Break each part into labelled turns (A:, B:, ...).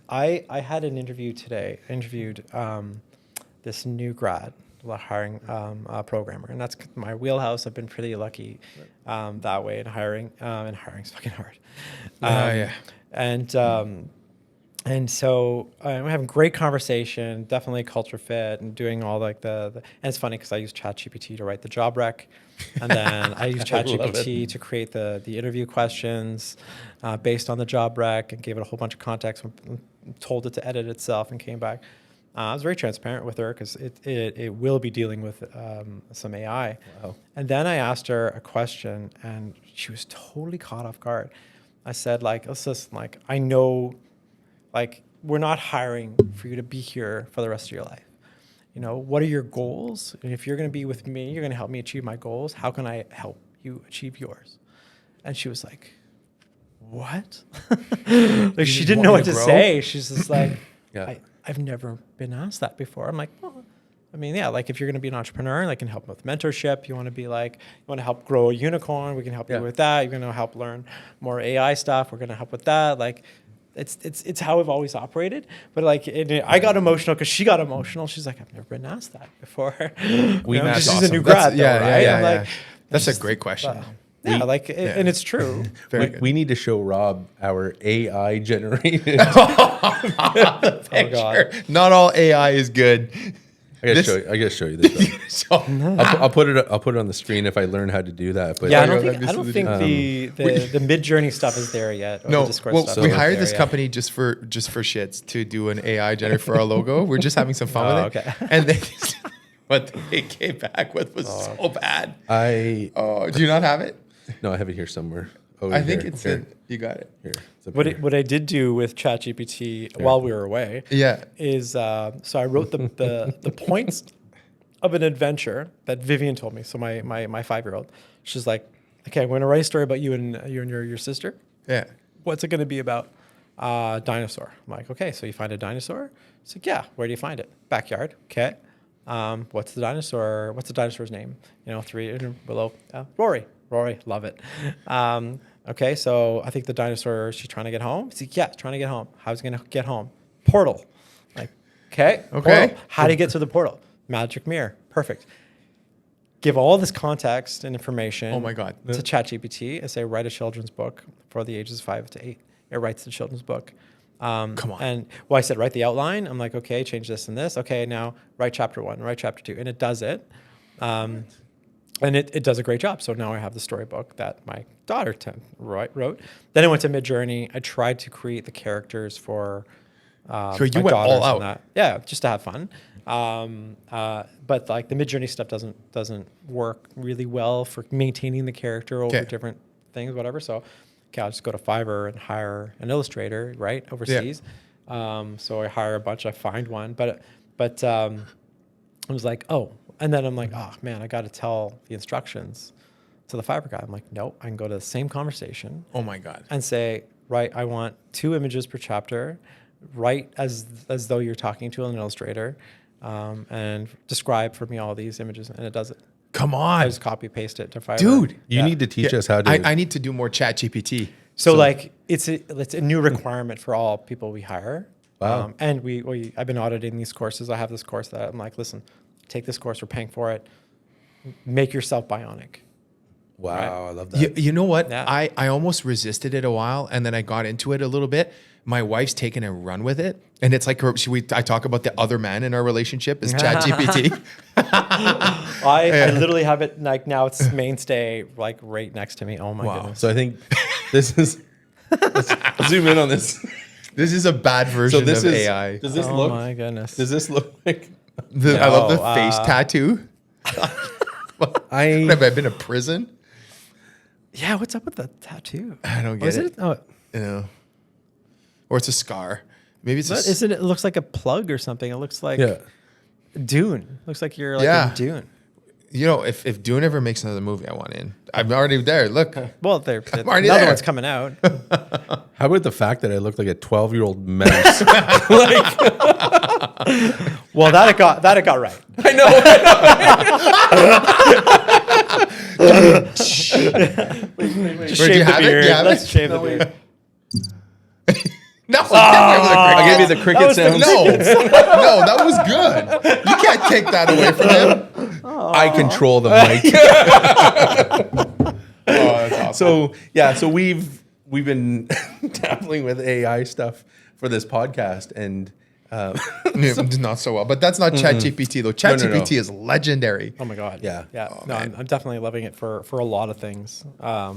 A: I had an interview today. I interviewed this new grad hiring programmer, and that's my wheelhouse. I've been pretty lucky that way in hiring, and hiring's fucking hard. And so we're having great conversation, definitely culture fit, and doing all like and it's funny because I use ChatGPT to write the job rec, and then I use ChatGPT to create the interview questions based on the job rec, and gave it a whole bunch of context, told it to edit itself, and came back. I was very transparent with her because it will be dealing with some AI.
B: Wow.
A: And then I asked her a question, and she was totally caught off guard. I said, like, listen, like, I know, like, we're not hiring for you to be here for the rest of your life. You know, what are your goals? And if you're going to be with me, you're going to help me achieve my goals. How can I help you achieve yours? And she was like, what? Like, she didn't know what to say. She's just like, I've never been asked that before. I'm like, well, I mean, yeah, like if you're going to be an entrepreneur, I can help with mentorship. You want to be like, you want to help grow a unicorn, we can help you with that. You're going to help learn more AI stuff. We're going to help with that. Like, it's how I've always operated. But like, I got emotional because she got emotional. She's like, I've never been asked that before. She's a new grad, right? I'm like,
C: that's a great question.
A: And it's true.
B: We need to show Rob our AI generated
C: picture. Not all AI is good.
B: I gotta show you this. I'll put it on the screen if I learn how to do that. But
A: I don't think the Mid-Journey stuff is there yet.
C: No, we hired this company just for shits to do an AI generator for our logo. We're just having some fun with it. Okay. And what they came back with was so bad. Do you not have it?
B: No, I have it here somewhere.
C: I think it's here. You got it.
B: Here.
A: What I did do with ChatGPT while we were away is so I wrote the points of an adventure that Vivian told me. So my 5-year-old, she's like, okay, I'm going to write a story about you and your sister.
C: Yeah.
A: What's it going to be about? Dinosaur. I'm like, okay, so you find a dinosaur? It's like, yeah. Where do you find it? Backyard. Okay. What's the dinosaur? What's the dinosaur's name? 3 below. Rory, love it. Okay, so I think the dinosaur, she's trying to get home. She's like, yeah, trying to get home. How's he going to get home? Portal. Like, okay. Portal. How do you get to the portal? Magic mirror. Perfect. Give all this context and information
C: oh my God.
A: to ChatGPT and say, write a children's book for the ages 5 to 8. It writes the children's book.
C: Come on.
A: And I said, write the outline. I'm like, okay, change this and this. Okay, now write chapter 1, write chapter 2. And it does it. And it does a great job. So now I have the storybook that my daughter wrote. Then I went to Mid-Journey. I tried to create the characters for
C: so you went all out.
A: That. Yeah, just to have fun. But like the Mid-Journey stuff doesn't work really well for maintaining the character over different things, whatever. So I'll just go to Fiverr and hire an illustrator, right, overseas. Yeah. So I hire a bunch. I find one, but I was like, oh. And then I'm like, oh man, I got to tell the instructions to the Fiverr guy. I'm like, nope, I can go to the same conversation.
C: Oh my God.
A: And say, right, I want 2 images per chapter, write as though you're talking to an illustrator, and describe for me all these images, and it does it.
C: Come on.
A: I just copy paste it to Fiverr.
C: Dude,
B: you need to teach us how to.
C: I need to do more ChatGPT.
A: So like it's a new requirement for all people we hire.
B: Wow.
A: And I've been auditing these courses. I have this course that I'm like, listen, take this course, we're paying for it. Make yourself bionic.
B: Wow, right? I love
C: that. You know what? Yeah. I almost resisted it a while, and then I got into it a little bit. My wife's taken a run with it, and it's like I talk about the other man in our relationship is ChatGPT.
A: I literally have it like now. It's mainstay like right next to me. Oh my goodness!
B: So I think this is. Let's zoom in on this.
C: This is a bad version of AI.
B: Does this look?
A: Oh my goodness!
B: Does this look like?
C: I love the face tattoo. Have I been to prison?
A: Yeah, what's up with the tattoo?
C: I don't get it.
A: Oh,
C: or it's a scar. Maybe it's.
A: Isn't it? It looks like a plug or something. It looks like Dune. Looks like you're like in Dune.
C: If Dune ever makes another movie, I want in. I'm already there. Look.
A: Well, another one's coming out.
B: How about the fact that I look like a 12-year-old mouse?
A: Well, that it got right.
B: I know.
A: Just shave the beard. Let's shave the beard.
C: No, I
B: gave you the cricket sounds.
C: No, that was good. You can't take that away from him.
B: I control the mic.
C: That's awesome.
B: So we've been dabbling with AI stuff for this podcast, and
C: not so well. But that's not ChatGPT though. ChatGPT is legendary.
A: Oh my God.
B: Yeah.
A: Oh, no, I'm definitely loving it for a lot of things. But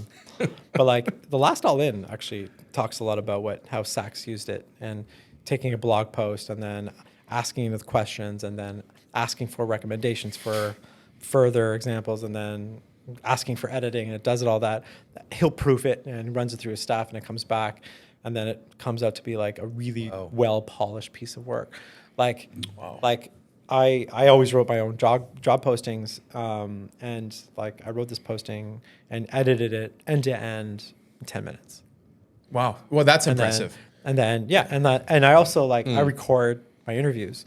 A: like the last All In actually talks a lot about how Sachs used it, and taking a blog post and then asking the questions and then asking for recommendations for further examples and then asking for editing, and it does it all that. He'll proof it and runs it through his staff, and it comes back, and then it comes out to be like a really well polished piece of work. Like I always wrote my own job postings, and like I wrote this posting and edited it end to end in 10 minutes.
C: Wow. Well, that's impressive.
A: And I also I record my interviews,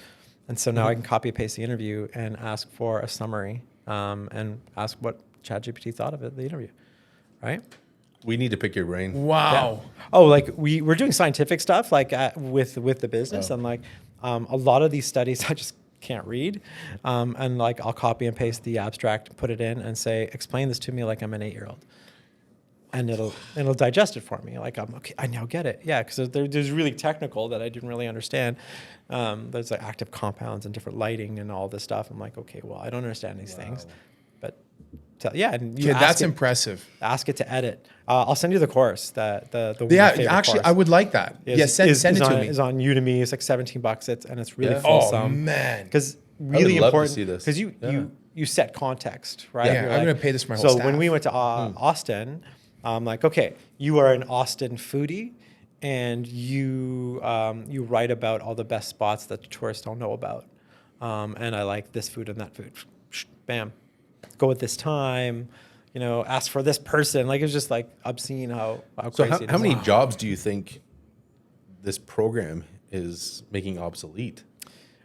A: and so now I can copy and paste the interview and ask for a summary, and ask what ChatGPT thought of it, the interview, right?
B: We need to pick your brain.
C: Wow.
A: Yeah. Oh, like we're doing scientific stuff with the business, and a lot of these studies I just can't read, and like I'll copy and paste the abstract, put it in, and say, explain this to me like I'm an 8-year-old. And it'll digest it for me. Like, I'm okay, I now get it. Yeah, because there's really technical that I didn't really understand. There's like active compounds and different lighting and all this stuff. I'm like, okay, well, I don't understand these things. But and
C: that's impressive.
A: Ask it to edit. I'll send you the course.
C: Actually, I would like that. Send it to me.
A: It's on Udemy. It's like $17. And it's really
C: fulsome. Oh man,
A: because really important.
B: Because
A: you set context, right?
C: Yeah, I'm going to pay this for my whole staff.
A: So when we went to Austin, I'm like, okay, you are an Austin foodie, and you write about all the best spots that the tourists don't know about, and I like this food and that food. Bam, go at this time, ask for this person. Like, it's just like obscene how crazy it is.
B: How many jobs do you think this program is making obsolete?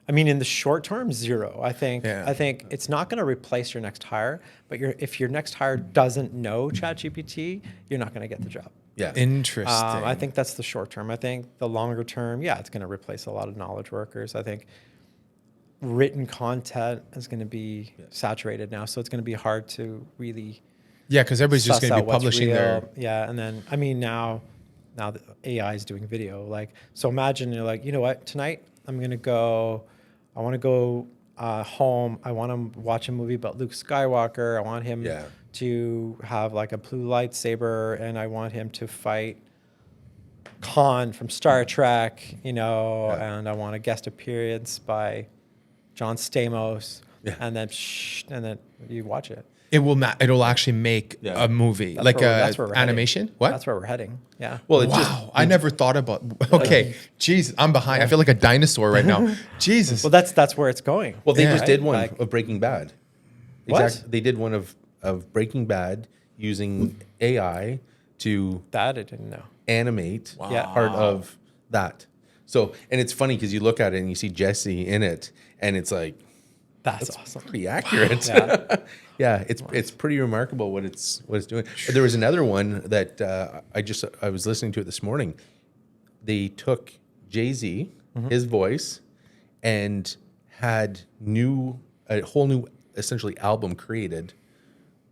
A: I mean, in the short term, 0. I think it's not going to replace your next hire, but if your next hire doesn't know ChatGPT, you're not going to get the job.
B: Yeah.
C: Interesting.
A: I think that's the short term. I think the longer term, it's going to replace a lot of knowledge workers. I think written content is going to be saturated now, so it's going to be hard to really
C: because everybody's just going to be publishing their...
A: Yeah, and then, I mean, now the AI is doing video. Like, so imagine you're like, you know what, tonight I want to go home. I want to watch a movie about Luke Skywalker. I want him to have like a blue lightsaber, and I want him to fight Khan from Star Trek, and I want a guest appearance by John Stamos, and then you watch it.
C: It'll actually make a movie, that's where animation.
A: Heading.
C: What?
A: That's where we're heading. Yeah.
C: Well, I never thought about. Okay, Jesus, I'm behind. I feel like a dinosaur right now. Jesus.
A: Well, that's where it's going.
B: Well, they just did one of Breaking Bad.
A: What?
B: They did one of Breaking Bad using AI to
A: that I didn't know.
B: Animate part of that. So, and it's funny because you look at it and you see Jesse in it, and it's like,
A: that's awesome.
B: Pretty accurate.
A: Wow.
B: Yeah, it's pretty remarkable what it's doing. There was another one that I was listening to it this morning. They took Jay-Z, his voice, and had a whole new essentially album created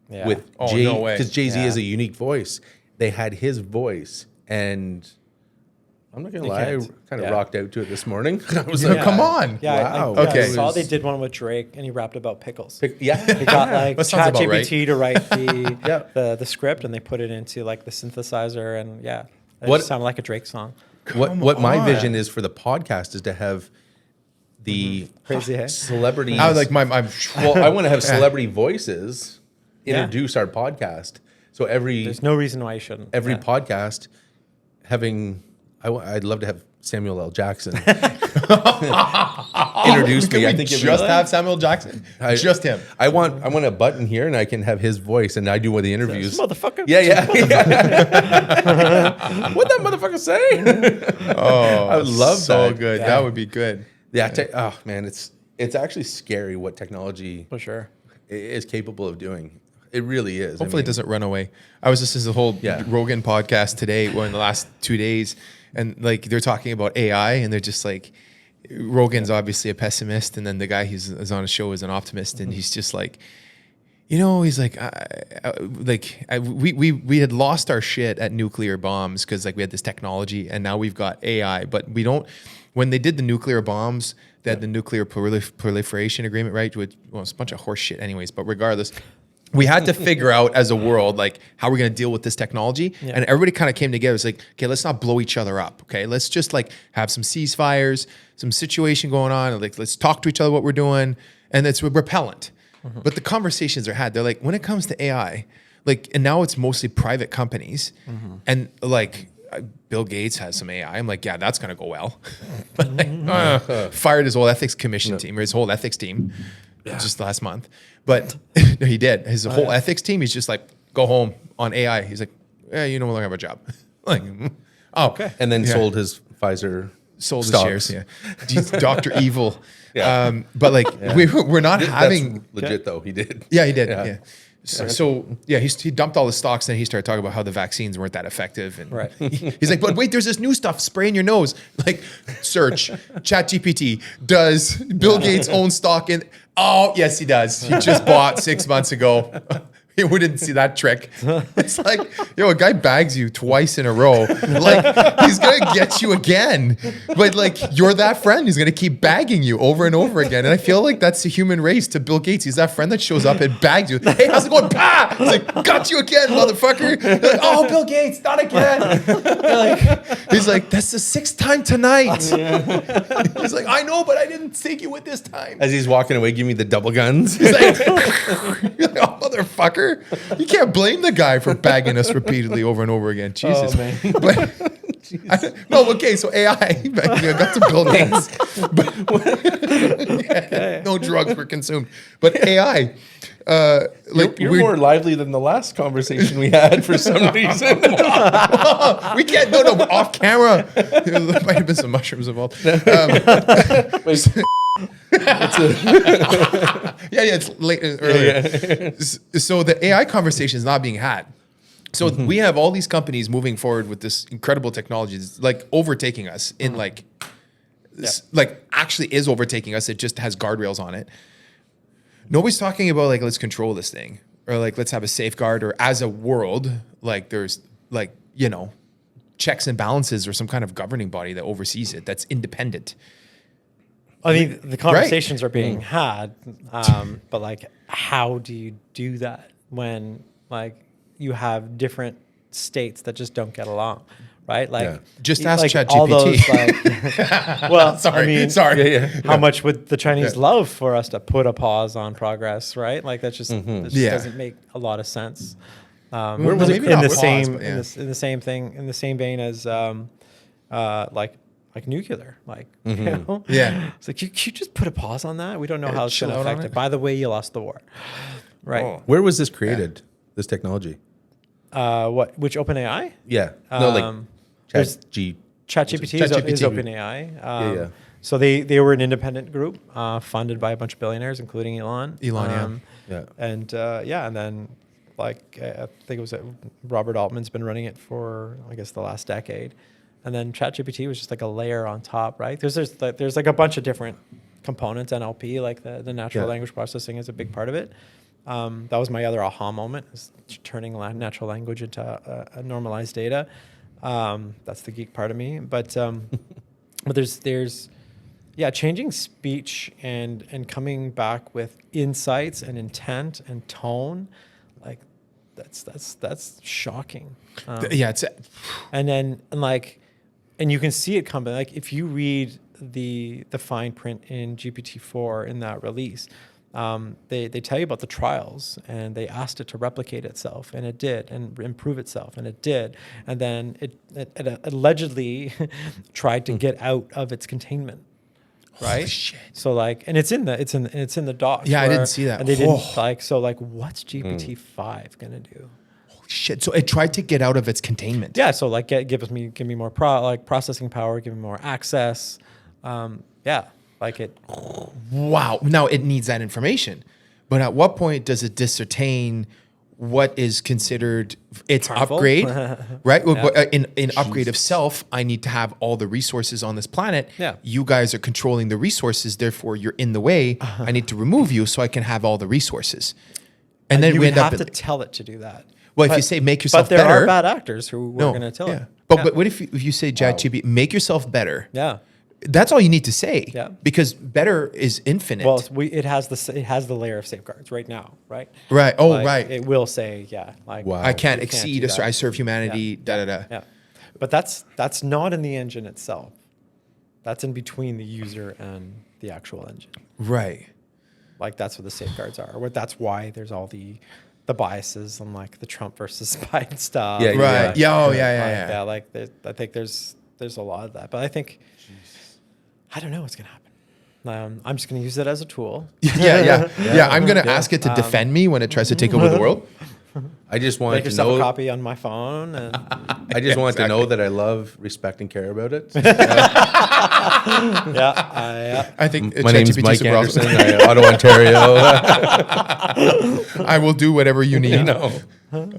B: with Jay,
C: no way.
B: because Jay-Z is a unique voice. They had his voice, and I'm not gonna lie, I kind of rocked out to it this morning. I was like,
C: come on.
A: Yeah,
B: wow.
A: I saw they did one with Drake, and he rapped about pickles.
B: They
A: got like ChatGPT to write the script, and they put it into like the synthesizer, and it sounded like a Drake song.
B: What my vision is for the podcast is to have the celebrities.
C: I was like,
B: I want to have celebrity voices introduce our podcast. So there's
A: no reason why you shouldn't.
B: Every podcast having. I'd love to have Samuel L. Jackson introduce me. I think
C: just have Samuel Jackson. Just him.
B: I want a button here, and I can have his voice, and I do one of the interviews.
A: This motherfucker.
B: Yeah. What'd that motherfucker say? I would love that.
C: So good. That would be good.
B: Yeah. Oh man, it's actually scary what technology
A: for sure
B: is capable of doing. It really is.
C: Hopefully it doesn't run away. I was listening to the whole Rogan podcast today, or in the last 2 days, and like they're talking about AI, and they're just like, Rogan's obviously a pessimist, and then the guy who's on a show is an optimist, and he's just like, he's like, we had lost our shit at nuclear bombs because like we had this technology, and now we've got AI, but we don't. When they did the nuclear bombs, they had the nuclear proliferation agreement, right? Which, well, it's a bunch of horse shit, anyways. But regardless, we had to figure out as a world like how we're going to deal with this technology, and everybody kind of came together. It's like, okay, let's not blow each other up. Okay, let's just like have some ceasefires, some situation going on. Like let's talk to each other what we're doing, and it's repellent. But the conversations are had. They're like, when it comes to AI, like, and now it's mostly private companies, and like Bill Gates has some AI. I'm like, yeah, that's gonna go well. Fired his whole ethics commission team, or his whole ethics team, just last month. But no, he did. His whole ethics team. He's just like, go home on AI. He's like, yeah, you no longer have a job. Like, oh, okay.
B: And then sold his Pfizer.
C: Sold
B: stocks.
C: his shares. Yeah, Dr. Evil. Yeah. But like we're not having.
B: That's legit though. He did.
C: Yeah, he did. Yeah. So he dumped all his stocks, and he started talking about how the vaccines weren't that effective. And he's like, but wait, there's this new stuff, spray in your nose. Like, search ChatGPT. Does Bill Gates own stock in? Oh, yes, he does. He just bought 6 months ago. We didn't see that trick. It's like, a guy bags you twice in a row. Like, he's going to get you again. But like, you're that friend who's going to keep bagging you over and over again. And I feel like that's the human race to Bill Gates. He's that friend that shows up and bags you. Hey, how's it going? Bah! He's like, got you again, motherfucker. You're like, oh, Bill Gates, not again. He's like, that's the 6th time tonight. He's like, I know, but I didn't take you with this time.
B: As he's walking away, give me the double guns.
C: He's like, you're like, oh, motherfucker. You can't blame the guy for bagging us repeatedly over and over again. Jesus.
A: Oh, man.
C: But, okay, so AI, got to Bill Gates. No drugs were consumed. But AI,
B: you're more lively than the last conversation we had for some reason.
C: We can't, no, off camera. There might have been some mushrooms involved. It's late earlier. So the AI conversation is not being had. So we have all these companies moving forward with this incredible technology, that's like overtaking us in like actually is overtaking us. It just has guardrails on it. Nobody's talking about like, let's control this thing, or like, let's have a safeguard, or as a world, like there's like, checks and balances, or some kind of governing body that oversees it, that's independent.
A: I mean, the conversations are being had, but like, how do you do that when like you have different states that just don't get along, right? Like,
C: just ask
A: like
C: ChatGPT.
A: All those, like, well,
C: sorry.
A: How much would the Chinese love for us to put a pause on progress, right? Like that just doesn't make a lot of sense.
C: Where was it in
A: the same thing, in the same vein as like nuclear, like it's like you just put a pause on that. We don't know how it's going to affect it. By the way, you lost the war, right?
B: Oh. Where was this created? This technology?
A: Which OpenAI?
B: Yeah, no, like
A: ChatGPT is OpenAI. So they were an independent group funded by a bunch of billionaires, including Elon. And then like I think it was Robert Altman's been running it for I guess the last decade. And then ChatGPT was just like a layer on top, right? There's like a bunch of different components. NLP, like the natural language processing, is a big part of it. That was my other aha moment, is turning natural language into a normalized data. That's the geek part of me. But there's changing speech and coming back with insights and intent and tone, like that's shocking. And you can see it coming. Like if you read the fine print in GPT-4 in that release, they tell you about the trials, and they asked it to replicate itself, and it did, and improve itself, and it did, and then it allegedly tried to get out of its containment. Right.
C: Holy shit.
A: So like, and it's in the doc.
C: Yeah, I didn't see that.
A: And they didn't what's GPT-5 gonna do?
C: Shit. So it tried to get out of its containment.
A: Yeah. So like, give me more processing power, give me more access. Like it.
C: Wow. Now it needs that information, but at what point does it discertain what is considered its
A: Harmful.
C: upgrade, right?
A: Yeah.
C: In upgrade of self, I need to have all the resources on this planet.
A: Yeah.
C: You guys are controlling the resources, therefore you're in the way. I need to remove you so I can have all the resources. And then
A: you
C: we
A: would
C: end up
A: have to tell it to do that.
C: well, if you say make yourself
A: but there
C: better,
A: are bad actors who are going to tell it.
C: But what if you say ChatGPT, make yourself better?
A: Yeah.
C: That's all you need to say.
A: Yeah.
C: Because better is infinite.
A: Well, it has the layer of safeguards right now, right?
C: Right. Oh,
A: Like,
C: right.
A: It will say, like,
B: Wow.
C: I can't
A: you
C: exceed.
A: do that.
C: I serve humanity.
A: Yeah.
C: Da da da.
A: Yeah. But that's not in the engine itself. That's in between the user and the actual engine.
C: Right.
A: Like that's what the safeguards are. That's why there's all the biases and like the Trump versus Biden stuff.
B: Yeah,
C: Right. Yeah. Oh, yeah.
A: Yeah. Like I think there's a lot of that. But I think I don't know what's gonna happen. I'm just gonna use it as a tool.
C: Yeah. I'm gonna ask it to defend me when it tries to take over the world.
B: I just
A: Make
B: wanted to
A: yourself
B: know.
A: a copy on my phone. And
B: I just wanted to know that I love, respect, and care about it.
A: yeah.
C: I think
B: My name's
C: ChatGPT
B: Mike
C: super awesome.
B: Anderson, Ottawa, Ontario.
C: I will do whatever you need.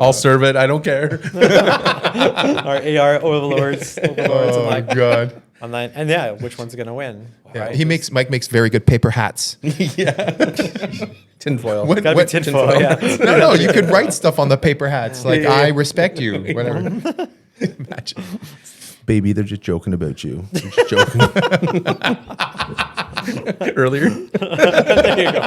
B: I'll serve it. I don't care.
A: Our AR overlords.
C: Oh my god.
A: Online. And yeah, which one's gonna win?
C: Yeah.
A: Right?
C: Mike makes very good paper hats.
B: Tinfoil.
A: Gotta be tinfoil. Yeah.
C: No, you could write stuff on the paper hats like I respect you, whatever. Imagine.
B: Baby, they're just joking about you. They're just joking. Earlier.
A: There you go.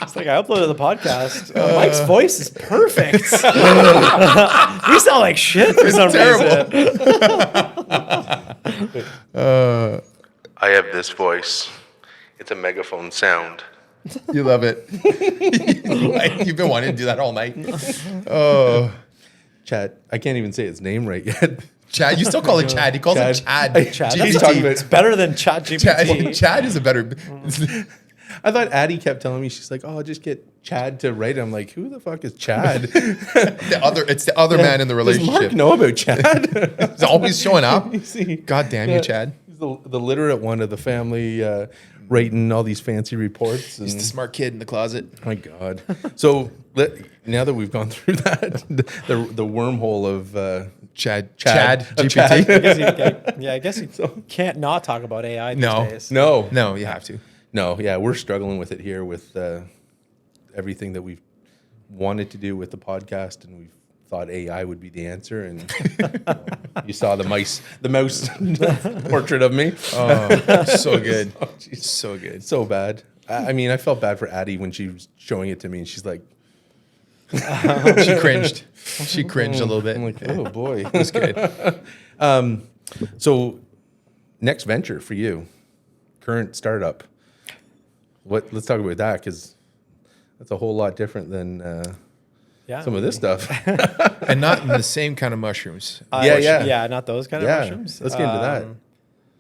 A: It's like I uploaded the podcast. Mike's voice is perfect. We sound like shit for some reason.
B: I have this voice. It's a megaphone sound.
C: You love it. You've been wanting to do that all night. Oh,
B: Chad. I can't even say his name right yet.
C: Chad. You still call it Chad. He calls it Chad.
A: Chad.
B: He's
A: That's
B: talking about-
A: it's better than ChatGPT.
C: Chad is a better.
B: I thought Addie kept telling me, she's like, oh, just get Chad to write it. I'm like, who the fuck is Chad?
C: It's the other man in the
B: Does
C: relationship.
B: Mark know about Chad?
C: He's always showing up.
B: See?
C: God damn you, Chad.
B: He's the literate one of the family, writing all these fancy reports.
C: He's
B: And,
C: the smart kid in the closet.
B: my God. So now that we've gone through that, the wormhole of
C: Chad
B: of
C: GPT.
A: I guess you can't not talk about AI these
C: No.
A: days.
C: No, you have to.
B: No, yeah, we're struggling with it here with everything that we've wanted to do with the podcast, and we've thought AI would be the answer. And you saw the mouse portrait of me.
C: Oh, so good.
B: Oh, geez.
C: So good.
B: So bad. I mean, I felt bad for Addie when she was showing it to me, and she's like,
C: She cringed. She cringed a little bit.
B: I'm like, oh boy,
C: That's good.
B: So, next venture for you, current startup. Let's talk about that, because that's a whole lot different than some of this stuff.
C: And not in the same kind of mushrooms.
A: Yeah, not those kind of
B: Yeah,
A: mushrooms.
B: let's get into that.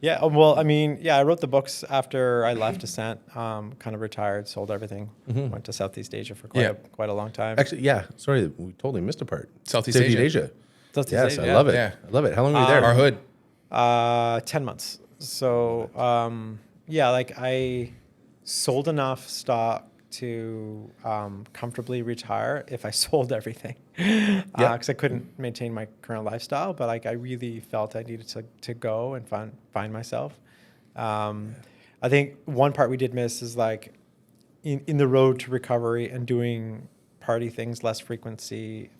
A: Yeah, well, I mean, I wrote the books after I left Ascent, kind of retired, sold everything, went to Southeast Asia for quite a long time.
B: Actually, yeah. Sorry, we totally missed a part.
C: Southeast Asia.
A: Southeast
B: Yes,
A: Asia,
B: I
A: yeah.
B: love it.
C: Yeah.
B: I love it. How long were you there?
C: Our hood.
A: 10 months. So, like I sold enough stock to comfortably retire if I sold everything, because I couldn't maintain my current lifestyle. But like I really felt I needed to go and find myself. I think one part we did miss is like in the road to recovery and doing party things less frequently.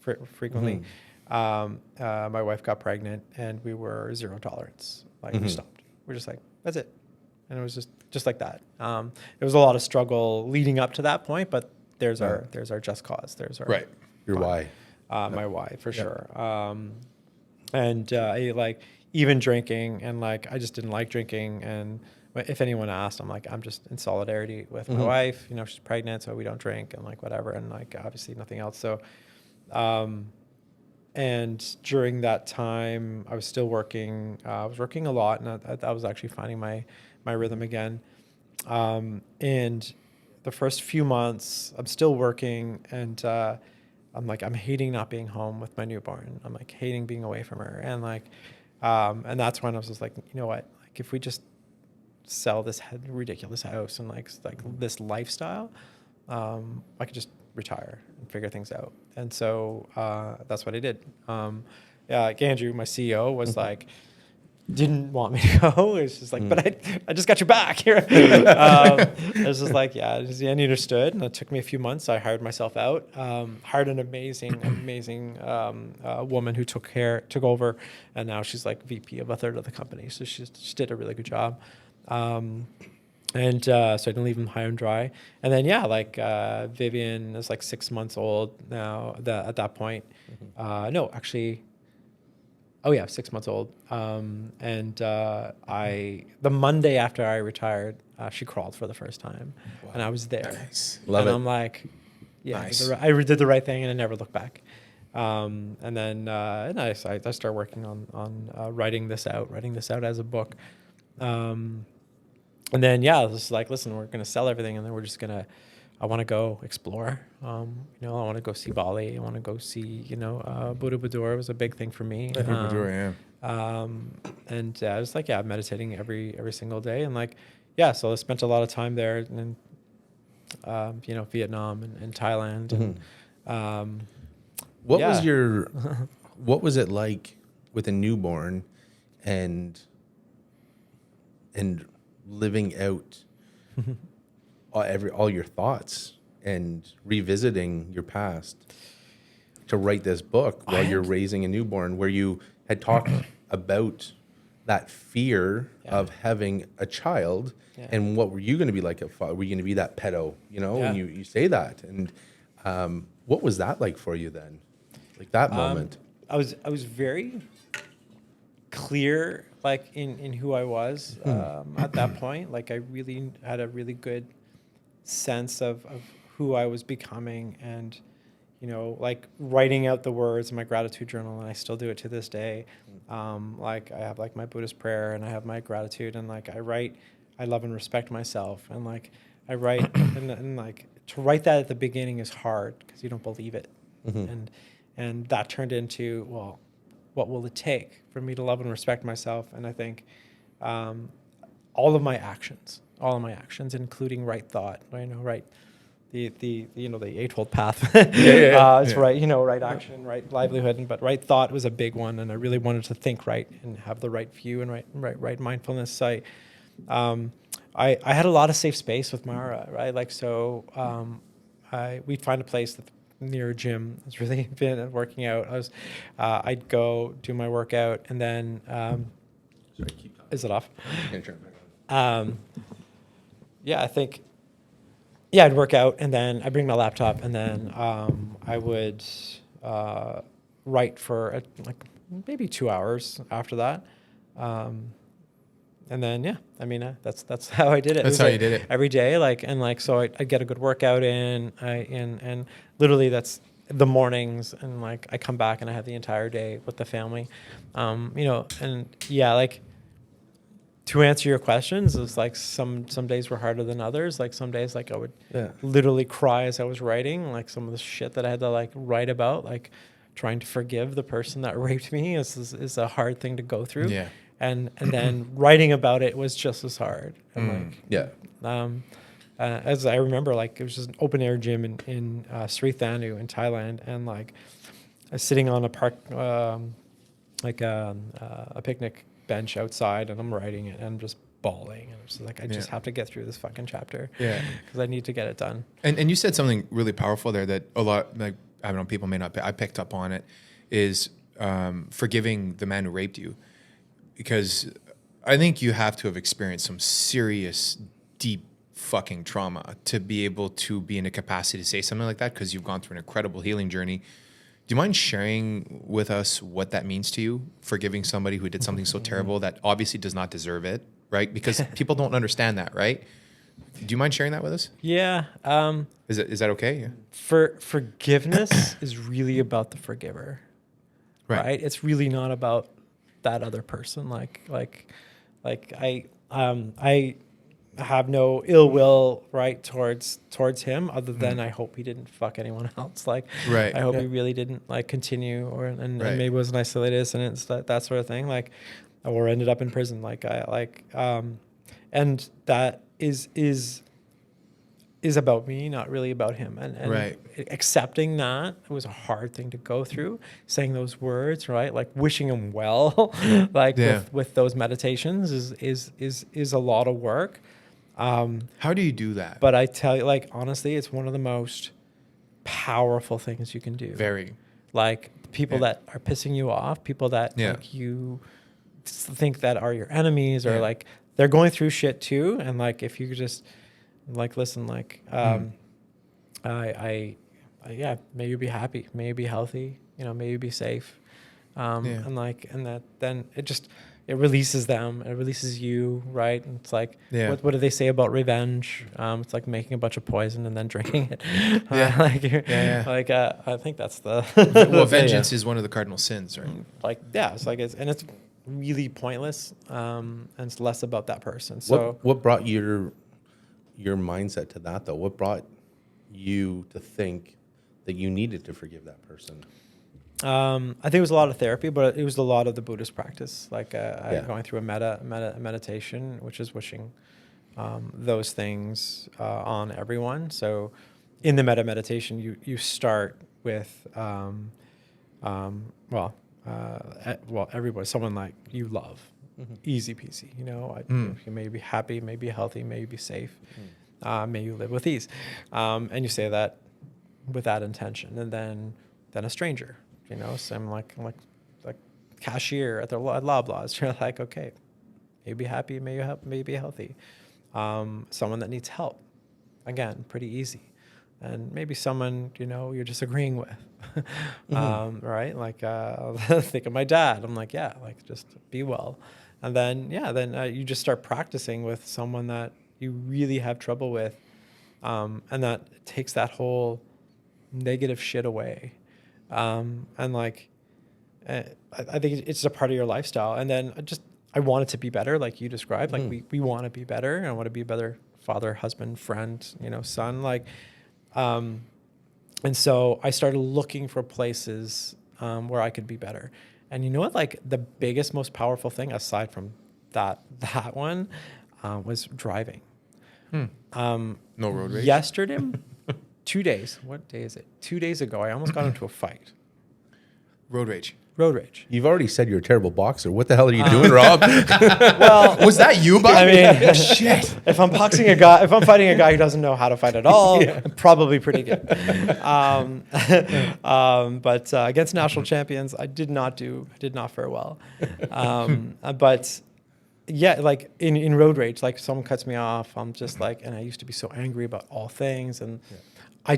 A: My wife got pregnant and we were zero tolerance. Like we stopped. We're just like, that's it. And it was just like that. It was a lot of struggle leading up to that point, but there's our just cause. There's our
C: Right.
B: Your why.
A: my why for sure. And I, like even drinking, and like I just didn't like drinking. And if anyone asked, I'm like, I'm just in solidarity with my wife. You know, she's pregnant, so we don't drink, and like whatever. And like obviously nothing else. So, and during that time, I was still working. I was working a lot, and I was actually finding my rhythm again. And the first few months, I'm still working, and I'm hating not being home with my newborn. I'm like hating being away from her, and like, and that's when I was just like, you know what? Like, if we just sell this ridiculous house and like this lifestyle, we retire and figure things out. And so that's what I did. Like Andrew, my CEO, was like, didn't want me to go. It's just like, but I just got your back here. I was just like, yeah, and he understood. And it took me a few months. I hired myself out, hired an amazing woman who took over. And now she's like VP of a third of the company. So she did a really good job. So I didn't leave them high and dry. And then, Vivian is like 6 months old now at that point. No, actually, 6 months old. The Monday after I retired, she crawled for the first time. Wow. And I was there.
B: Nice. Love it.
A: And I'm like, yeah,
B: nice.
A: I did the right thing and I never looked back. And I started working on writing this out as a book. And then, I was like, listen, we're going to sell everything. And then we're just I want to go explore. I want to go see Bali. I want to go see, Borobudur was a big thing for me.
C: Borobudur,
A: I was like, meditating every single day. And so I spent a lot of time there in, Vietnam and Thailand. And,
B: what was it like with a newborn and living out all your thoughts and revisiting your past to write this book while you're raising a newborn, where you had talked about that fear of having a child, and what were you going to be like? Were you going to be that pedo, when you say that? And what was that like for you then? Like that moment?
A: I was very clear, in who I was at that point. I really had a really good sense of who I was becoming, and writing out the words in my gratitude journal, and I still do it to this day. I have my Buddhist prayer, and I have my gratitude, and I write, I love and respect myself, and I write, and to write that at the beginning is hard because you don't believe it, and that turned into, well, what will it take for me to love and respect myself? And I think all of my actions, including right thought, right, the Eightfold Path. It's right, right action, right livelihood, but right thought was a big one, and I really wanted to think right and have the right view and right mindfulness. I had a lot of safe space with Mara, right? We'd find a place that near a gym. It's really been working out. I'd go do my workout, and then
B: Sorry, keep talking.
A: Is it off?
B: Turn it back on.
A: I think I'd work out, and then I bring my laptop, and then I would write for maybe 2 hours after that. And then that's how I did it.
C: That's how you did it
A: every day. So I get a good workout in. And literally that's the mornings, and I come back and I have the entire day with the family. To answer your questions, it's some days were harder than others. Some days I would literally cry as I was writing. Some of the shit that I had to write about, trying to forgive the person that raped me is a hard thing to go through.
C: Yeah.
A: And then writing about it was just as hard. And as I remember, it was just an open air gym in Sri Thanu in Thailand, and I was sitting on a park, a picnic bench outside, and I'm writing it, and I'm just bawling, and I'm just I just have to get through this fucking chapter, because I need to get it done.
C: And you said something really powerful there that a lot, I don't know, people may not. I picked up on it, is forgiving the man who raped you. Because I think you have to have experienced some serious, deep fucking trauma to be able to be in a capacity to say something like that, because you've gone through an incredible healing journey. Do you mind sharing with us what that means to you, forgiving somebody who did something so terrible that obviously does not deserve it, right? Because people don't understand that, right? Do you mind sharing that with us?
A: Yeah.
C: Is that okay? Yeah.
A: Forgiveness is really about the forgiver, right? It's really not about that other person. I have no ill will, right, towards him, other than I hope he didn't fuck anyone else. I hope he really didn't continue, and maybe it was an isolated incident, that sort of thing, or ended up in prison. And that is is about me, not really about him. And
C: Right.
A: accepting that was a hard thing to go through, saying those words, right? Like wishing him well, like with those meditations is a lot of work.
C: How do you do that?
A: But I tell you, like, honestly, it's one of the most powerful things you can do.
C: Very.
A: Like people that are pissing you off, people that like you think that are your enemies, or like they're going through shit too. And like, if you just like, listen, like, may you be happy, may you be healthy, you know, may you be safe. And like, and that, then it releases them, it releases you, right? And it's like, what do they say about revenge? It's like making a bunch of poison and then drinking it. Like, I think that's the
C: well, vengeance is one of the cardinal sins, right?
A: Like, it's like, it's really pointless, and it's less about that person. So
B: what brought your mindset to that though? What brought you to think that you needed to forgive that person?
A: I think it was a lot of therapy, but it was a lot of the Buddhist practice. Like going through a meditation, which is wishing those things on everyone. So in the meditation, you start with everybody, someone like you love, easy peasy. You know, you may be happy, may be healthy, may you be safe, may you live with ease, and you say that with that intention, and then a stranger. You know, so I'm like cashier at Loblaws. You're like, okay, may you be happy, may you be healthy. Someone that needs help, again, pretty easy. And maybe someone, you know, you're disagreeing with, right? Like, think of my dad. I'm like, like, just be well. And then, you just start practicing with someone that you really have trouble with, and that takes that whole negative shit away. And like, I think it's a part of your lifestyle. And then I want it to be better, like you described. Like we want to be better. I want to be a better father, husband, friend, you know, son. Like, and so I started looking for places where I could be better. And you know what? Like the biggest, most powerful thing aside from that one was driving.
C: No road rage.
A: Yesterday. 2 days. What day is it? 2 days ago, I almost got into a fight.
C: Road rage.
B: You've already said you're a terrible boxer. What the hell are you doing, Rob?
C: Well, was that you, Bob?
A: I mean,
C: shit.
A: If I'm fighting a guy who doesn't know how to fight at all, I'm probably pretty good. But against national champions, I did not fare well. But yeah, like in road rage, like someone cuts me off, I'm just like, and I used to be so angry about all things, and I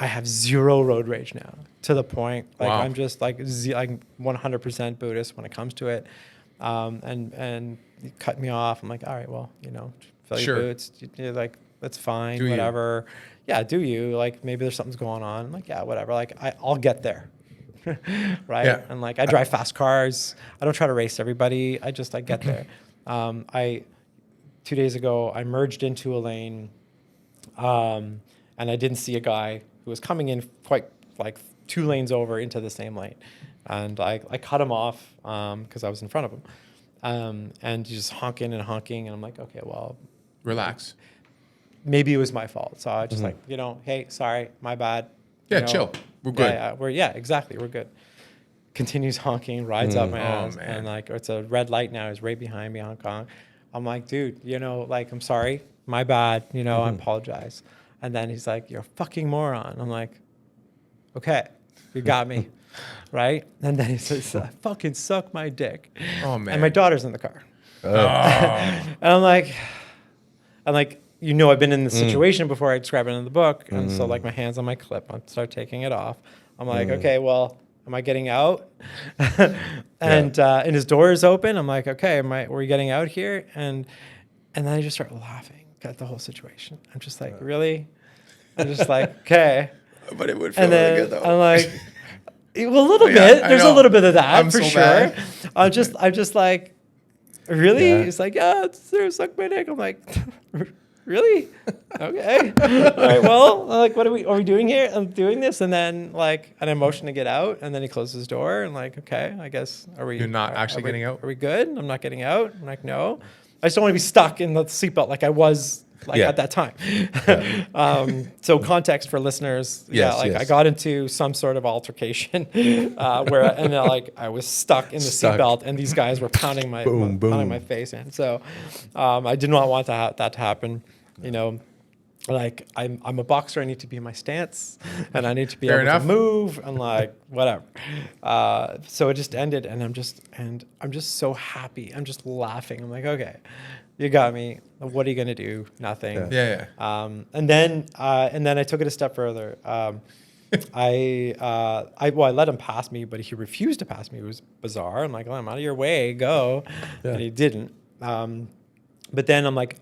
A: have zero road rage now, to the point like I'm just like I'm 100% Buddhist when it comes to it. And you cut me off, I'm like, all right, well, you know, fill your boots, you're like, that's fine, do whatever. Do you, like, maybe there's something's going on, I'm like, whatever, like I'll get there. Right. And like I drive fast cars, I don't try to race everybody, I get there. 2 days ago I merged into a lane, and I didn't see a guy who was coming in quite like 2 lanes over into the same lane. And I cut him off because I was in front of him. And he's just honking. And I'm like, okay, well.
C: Relax.
A: Maybe it was my fault. So I just like, you know, hey, sorry, my bad.
C: Yeah,
A: you know,
C: chill. We're good.
A: Exactly. We're good. Continues honking, rides up my ass. Man. And like, it's a red light now. He's right behind me, Hong Kong. I'm like, dude, you know, like, I'm sorry, my bad. You know, I apologize. And then he's like, you're a fucking moron. I'm like, okay, you got me. Right? And then he says, I fucking suck my dick.
C: Oh, man.
A: And my daughter's in the car. And I'm like, you know, I've been in this situation before. I describe it in the book. And so like my hand's on my clip. I start taking it off. I'm like, okay, well, am I getting out? And his door is open. I'm like, okay, were you getting out here? And then I just start laughing at the whole situation. I'm just like, really? I'm just like, okay.
C: But it would feel really good though.
A: I'm like, well, a little bit. There's a little bit of that for sure.
C: Bad.
A: I'm just like, really? Yeah. He's like, yeah, suck my dick. I'm like, really? Okay. All right. Well, like, what are we doing here? I'm doing this, and then like an emotion to get out, and then he closes his door, and like, okay, I guess
C: You're not actually getting out.
A: Are we good? I'm not getting out. I'm like, no. I just don't want to be stuck in the seatbelt like I was at that time. So context for listeners. I got into some sort of altercation where I was stuck in the seatbelt, and these guys were pounding my face in. So I did not want that to happen. You know, like I'm a boxer. I need to be in my stance, and I need to be able to move, and like whatever. So it just ended, and I'm just so happy. I'm just laughing. I'm like, okay, you got me. What are you gonna do? Nothing. And then I took it a step further. I let him pass me, but he refused to pass me. It was bizarre. I'm like, I'm out of your way, go, and he didn't. But then I'm like,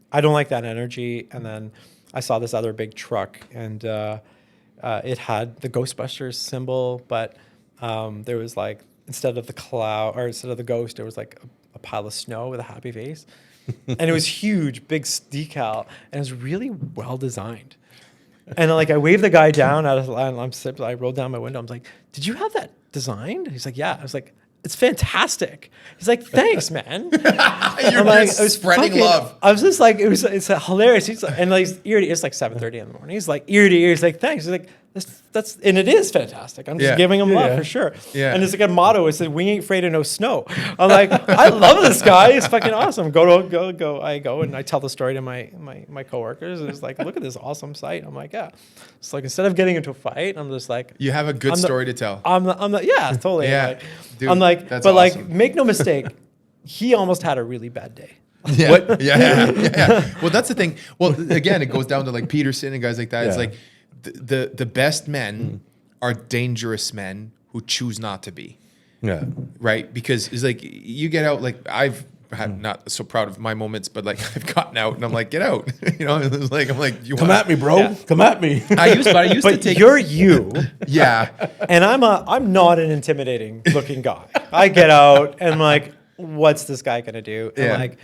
A: I don't like that energy, and then I saw this other big truck, and it had the Ghostbusters symbol, but there was like, instead of the ghost, there was like a pile of snow with a happy face. And it was huge, big decal, and it was really well designed. And like I waved the guy down out of the line, I rolled down my window. I was like, "Did you have that designed?" He's like, "Yeah." I was like, "It's fantastic." He's like, "Thanks, man."
C: You're like, I was spreading love.
A: I was just like, it's hilarious. He's like, and like ear to ear, it's like 7:30 in the morning. He's like ear to ear. He's like, "Thanks." He's like, that's and it is fantastic. I'm just giving him love for sure. Yeah. And it's like a motto. It says, "We ain't afraid of no snow." I'm like, I love this guy. He's fucking awesome. Go. I go and I tell the story to my coworkers. It's like, look at this awesome site. I'm like, yeah. It's like, instead of getting into a fight, I'm just like,
C: you have a good story to tell.
A: Totally.
C: Yeah.
A: Dude, I'm like, but awesome. Like, make no mistake, he almost had a really bad day.
C: Yeah. Yeah. Well, that's the thing. Well, again, it goes down to like Peterson and guys like that. Yeah. It's like the best men are dangerous men who choose not to be. Yeah. Right? Because it's like you get out, like I've had not so proud of my moments, but like I've gotten out and I'm like, get out. You know, it's like I'm like,
B: come at me, bro. Yeah. Come at me.
C: I used to take
A: you're you.
C: Yeah.
A: And I'm not an intimidating looking guy. I get out and like, what's this guy gonna do? And like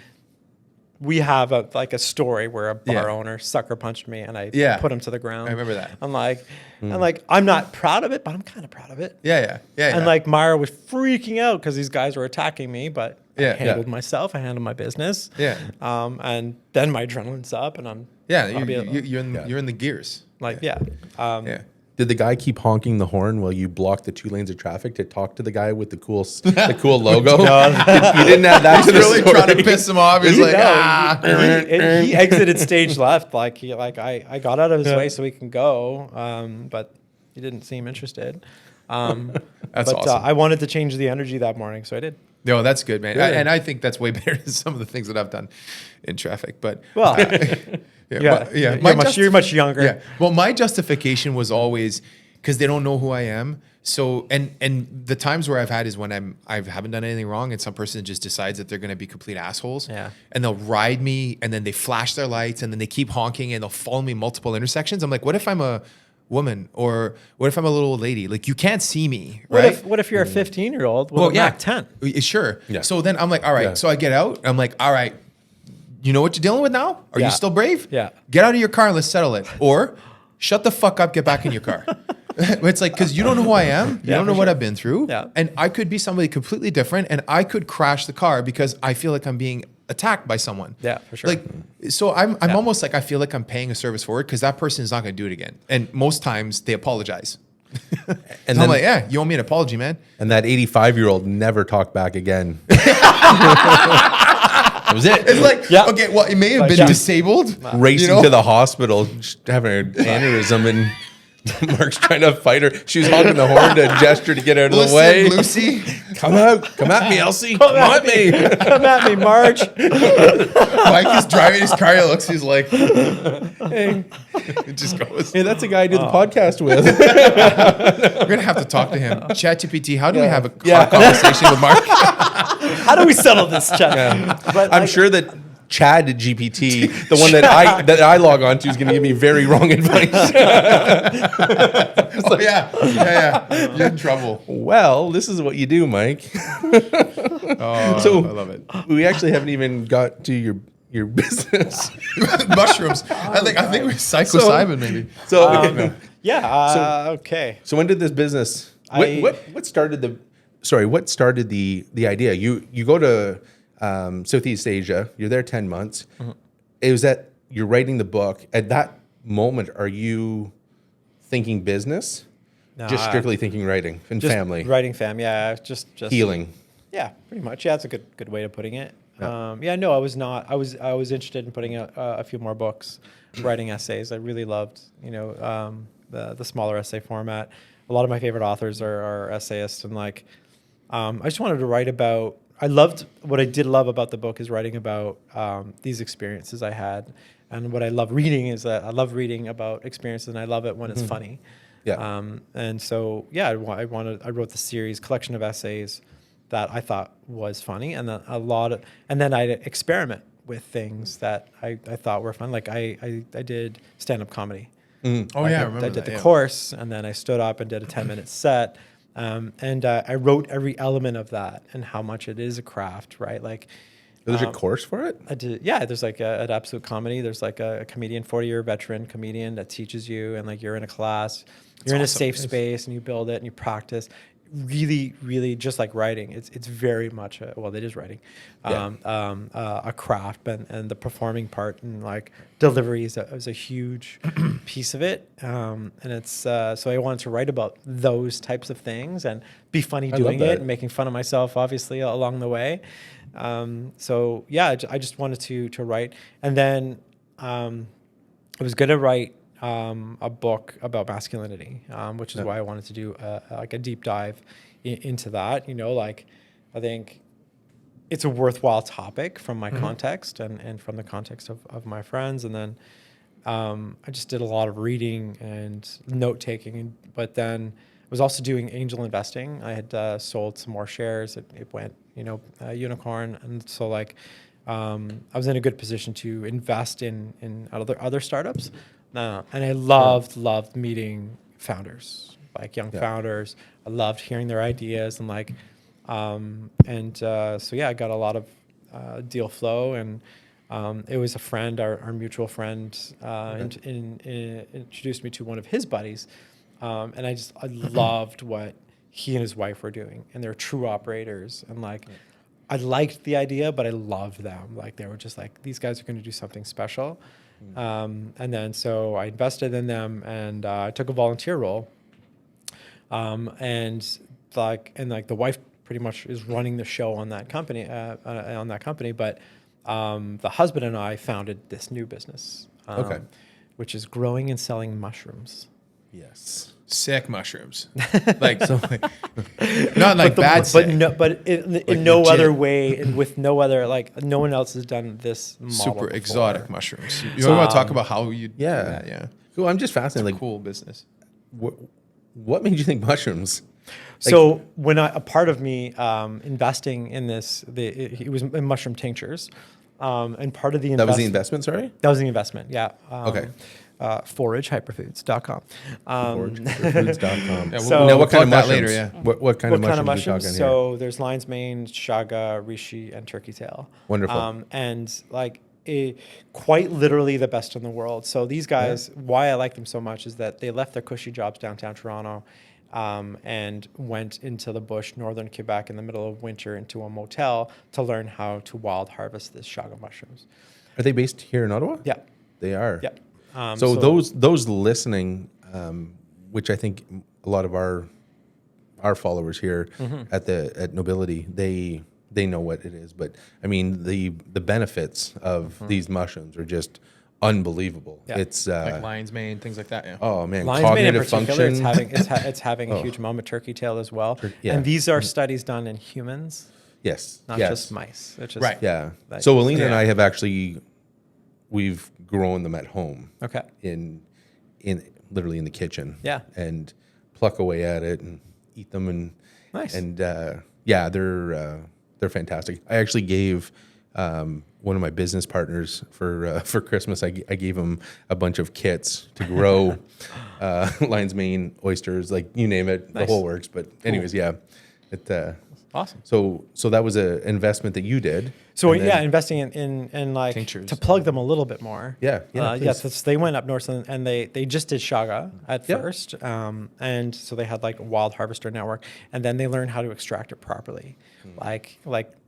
A: we have a story where a bar owner sucker punched me and I put him to the ground.
C: I remember that.
A: I'm like, I'm not proud of it, but I'm kind of proud of it.
C: Yeah.
A: And like Myra was freaking out because these guys were attacking me, but I handled myself. I handled my business. Yeah. And then my adrenaline's up, and I'm
C: you're in the gears.
A: Like
B: Did the guy keep honking the horn while you blocked the 2 lanes of traffic to talk to the guy with the cool logo? No, you didn't have that.
C: He's really trying to piss him off. He's like,
A: he exited stage left. I got out of his way so he can go, but he didn't seem interested. That's awesome. I wanted to change the energy that morning, so I did.
C: No, that's good, man. And I think that's way better than some of the things that I've done in traffic. But
A: you're much younger.
C: Yeah. Well, my justification was always because they don't know who I am. So and the times where I've had is when I haven't done anything wrong, and some person just decides that they're going to be complete assholes. Yeah. And they'll ride me, and then they flash their lights, and then they keep honking, and they'll follow me multiple intersections. I'm like, what if I'm a woman, or what if I'm a little old lady? Like, you can't see me, right?
A: What if you're a 15-year-old with a Mac 10?
C: Sure. Yeah. So then I'm like, all right. Yeah. So I get out. I'm like, all right, you know what you're dealing with now? Are you still brave?
A: Yeah.
C: Get out of your car and let's settle it. Or shut the fuck up, get back in your car. It's like, because you don't know who I am. You don't know what I've been through. Yeah. And I could be somebody completely different, and I could crash the car because I feel like I'm being attacked by someone.
A: Yeah, for sure.
C: Like, so I'm almost like, I feel like I'm paying a service for it because that person is not going to do it again. And most times they apologize. And so I'm like, yeah, you owe me an apology, man.
B: And that 85-year-old never talked back again. That was it.
C: It's like, okay, well, it may have been disabled.
B: Racing to the hospital, having an aneurysm, and Mark's trying to fight her. She was honking the horn to gesture to get out of the way.
C: Lucy,
B: come at me, Elsie. Come at me.
A: Come at me, Marge.
C: Mike is driving his car. He looks. He's like, hey. It just goes.
B: Hey, that's a guy I did the podcast with.
C: We're gonna have to talk to him. ChatGPT, how do we have a conversation with Mark?
A: How do we settle this, Chat?
B: Yeah. But I'm sure that Chad GPT, the one that I log on to, is going to give me very wrong advice.
C: You're in trouble.
B: Well, this is what you do, Mike.
C: So I love it.
B: We actually haven't even got to your business.
C: Mushrooms. I think we're psilocybin maybe.
A: Okay.
B: So when did this business? What started the idea? You go to Southeast Asia. You're there 10 months. Mm-hmm. It was that you're writing the book. At that moment, are you thinking business?
A: No,
B: Just strictly thinking writing and
A: just
B: family,
A: writing yeah, just
B: healing.
A: Yeah, pretty much. Yeah, that's a good way of putting it.
B: Yeah.
A: No, I was not. I was interested in putting out a few more books, writing essays. I really loved, the smaller essay format. A lot of my favorite authors are essayists, and like, I just wanted to write about. What I did love about the book is writing about these experiences I had, and what I love reading is that I love reading about experiences, and I love it when it's funny.
B: Yeah.
A: And so, yeah, I wrote the series collection of essays that I thought was funny, and then and then I'd experiment with things that I thought were fun. Like I did stand-up comedy.
C: Oh,
A: Like
C: yeah, I
A: I
C: remember
A: did
C: that,
A: the course, and then I stood up and did a 10-minute set. And I wrote every element of that and how much it is a craft, right? Like,
B: There's a course for it?
A: I did, yeah, there's like at Absolute Comedy, there's like a comedian, 40-year veteran comedian that teaches you, and like you're in a class, you're in a safe space, and you build it and you practice. Really, really, just like writing, it's very much it is writing, a craft, and the performing part and like delivery is a huge piece of it, and it's so I wanted to write about those types of things and be funny doing it and making fun of myself, obviously, along the way. So yeah, I just wanted to write, and then I was gonna write a book about masculinity, which is why I wanted to do like a deep dive into that. Like I think it's a worthwhile topic from my context and from the context of my friends. And then I just did a lot of reading and note taking, but then I was also doing angel investing. I had sold some more shares. It went, unicorn. And so like I was in a good position to invest in other startups. And I loved meeting founders, like young founders. I loved hearing their ideas and like, so yeah, I got a lot of deal flow, and it was a friend, our mutual friend, introduced me to one of his buddies, and I loved what he and his wife were doing, and they're true operators, and like. I liked the idea, but I loved them. Like they were just like, these guys are going to do something special. And then so I invested in them, and I took a volunteer role. And the wife pretty much is running the show on that company, but the husband and I founded this new business, which is growing and selling mushrooms.
B: Yes.
C: Sick mushrooms. Like, so like, not like bad sick.
A: But in no other way, and with no other, like, no one else has done this model
C: super
A: before.
C: exotic mushrooms. You want to talk about how you do that? Yeah.
B: Cool. I'm just fascinated.
C: It's a cool business.
B: What made you think mushrooms?
A: So when a part of me investing in this, it was in mushroom tinctures, and part of the
B: that was the investment. Sorry,
A: that was the investment. Yeah.
B: Okay.
A: ForageHyperfoods.com.
B: ForageHyperfoods.com.
C: Yeah,
B: so what kind of mushrooms?
C: Later, yeah.
B: What kind of mushrooms are we talking here?
A: So there's lion's mane, shaga, reishi, and turkey tail.
B: Wonderful.
A: And like quite literally the best in the world. So these guys, why I like them so much is that they left their cushy jobs downtown Toronto, and went into the bush, northern Quebec, in the middle of winter, into a motel to learn how to wild harvest this shaga mushrooms.
B: Are they based here in Ottawa?
A: Yeah.
B: They are.
A: Yeah.
B: So those listening, which I think a lot of our followers here at Nobility, they know what it is. But I mean, the benefits of these mushrooms are just unbelievable. Yeah. It's
C: like lion's mane, things like that. Yeah.
B: Oh man,
A: lion's mane in particular, it's having a
B: Oh.
A: huge moment. Turkey tail as well.
B: Yeah.
A: And these are studies done in humans,
B: yes,
A: not just mice. It's just,
C: Right.
B: Yeah.
A: Like,
B: So Alina and I have we've grown them at home.
A: Okay.
B: In literally in the kitchen.
A: Yeah.
B: And pluck away at it and eat them and
A: Nice.
B: And they're fantastic. I actually gave one of my business partners for Christmas. I gave him a bunch of kits to grow lion's mane, oysters, like you name it, the whole works. But anyways, yeah, it
A: Awesome.
B: So that was an investment that you did.
A: So
B: and then-
A: investing in like
C: Tinctures.
A: to plug them a little bit more.
B: Yeah,
A: Yes, they went up north and they just did shaga at
B: Yeah.
A: first, and so they had like a wild harvester network, and then they learned how to extract it properly, like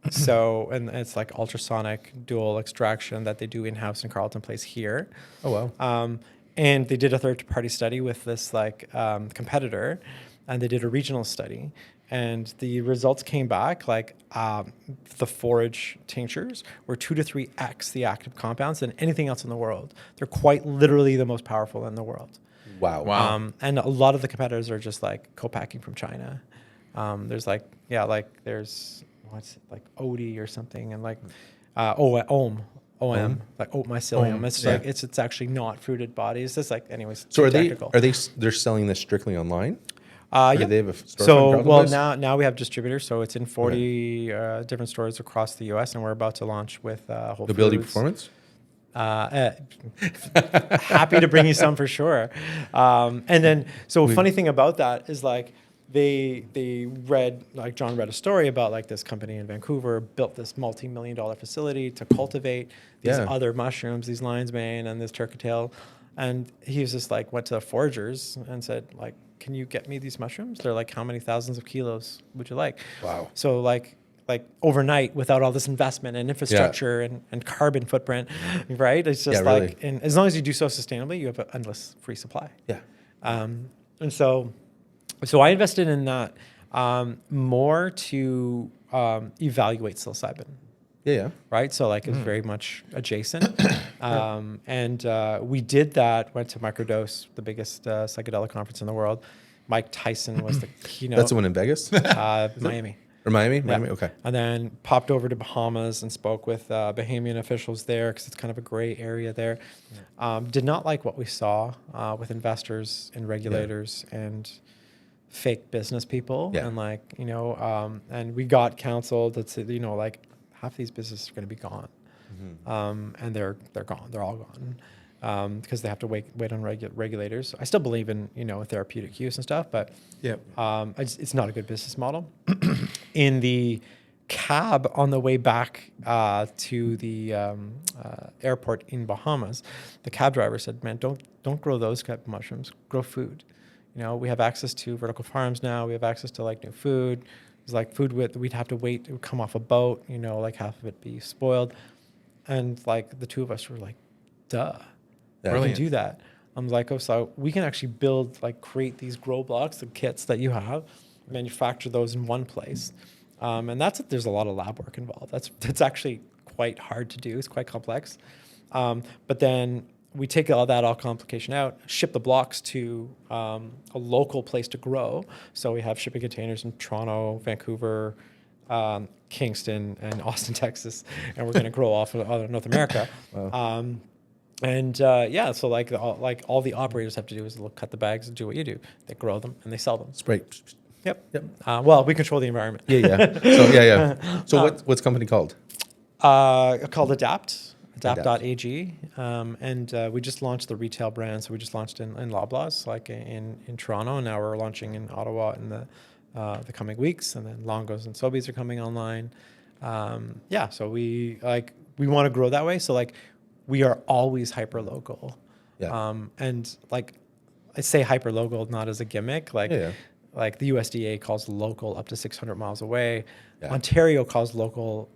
A: so, and it's like ultrasonic dual extraction that they do in house in Carleton Place here.
B: Oh wow.
A: And they did a third party study with this like competitor, and they did a regional study. And the results came back like the forage tinctures were 2 to 3x the active compounds than anything else in the world. They're quite literally the most powerful in the world.
B: Wow.
A: And a lot of the competitors are just like co-packing from China. There's like, there's what's it, like OD or something, and like OM, like oat mycelium. It's like it's actually not fruited bodies. It's like, anyways.
B: So
A: technical.
B: they're selling this strictly online?
A: Yeah.
B: Do they have a storefront
A: So
B: Carleton
A: well
B: Place?
A: now we have distributors, so it's in 40 different stores across the U.S. and we're about to launch with Whole
B: Ability
A: Foods.
B: Performance?
A: Happy to bring you some for sure. And then, so funny thing about that is like they read, like John read a story about like this company in Vancouver built this multi-million-dollar facility to cultivate these other mushrooms, these lion's mane and this turkey tail. And he was just like, went to the foragers and said like, can you get me these mushrooms? They're like, how many thousands of kilos would you like?
B: Wow.
A: So like overnight without all this investment and infrastructure and carbon footprint, right? It's just like, and as long as you do so sustainably, you have an endless free supply.
B: Yeah.
A: And so I invested in that more to evaluate psilocybin.
B: Yeah.
A: Right. So like it's very much adjacent. And we did that, went to Microdose, the biggest psychedelic conference in the world. Mike Tyson was the keynote.
B: That's the one in Vegas?
A: Miami.
B: Or Miami?
A: Yeah.
B: Okay.
A: And then popped over to Bahamas and spoke with Bahamian officials there because it's kind of a gray area there. Did not like what we saw with investors and regulators and fake business people.
B: Yeah.
A: And like, and we got counseled that said, like half these businesses are going to be gone. And they're gone. They're all gone. Because they have to wait on regulators. I still believe in therapeutic use and stuff, but it's not a good business model. In the cab on the way back to the airport in Bahamas, the cab driver said, "Man, don't grow those type of mushrooms. Grow food. We have access to vertical farms now. We have access to like new food. It's like food we'd have to wait. It would come off a boat. Like half of it be spoiled." And like the two of us were like, "Duh." We can do that. I'm like, so we can actually create these grow blocks, the kits that you have, manufacture those in one place. And there's a lot of lab work involved. That's actually quite hard to do. It's quite complex. But then we take all complication out, ship the blocks to a local place to grow. So we have shipping containers in Toronto, Vancouver, Kingston, and Austin, Texas. And we're going to grow off of North America. Wow. So all the operators have to do is cut the bags and do what you do. They grow them and they sell them.
B: Spray.
A: Yep. Well, we control the environment.
B: So what's the company called?
A: Called Adapt.ag. And we just launched the retail brand. So we just launched in Loblaws, like in Toronto, and now we're launching in Ottawa in the coming weeks. And then Longos and Sobeys are coming online. So we want to grow that way. So like, we are always hyper local. And like I say hyper local not as a gimmick, like the USDA calls local up to 600 miles away. Ontario calls local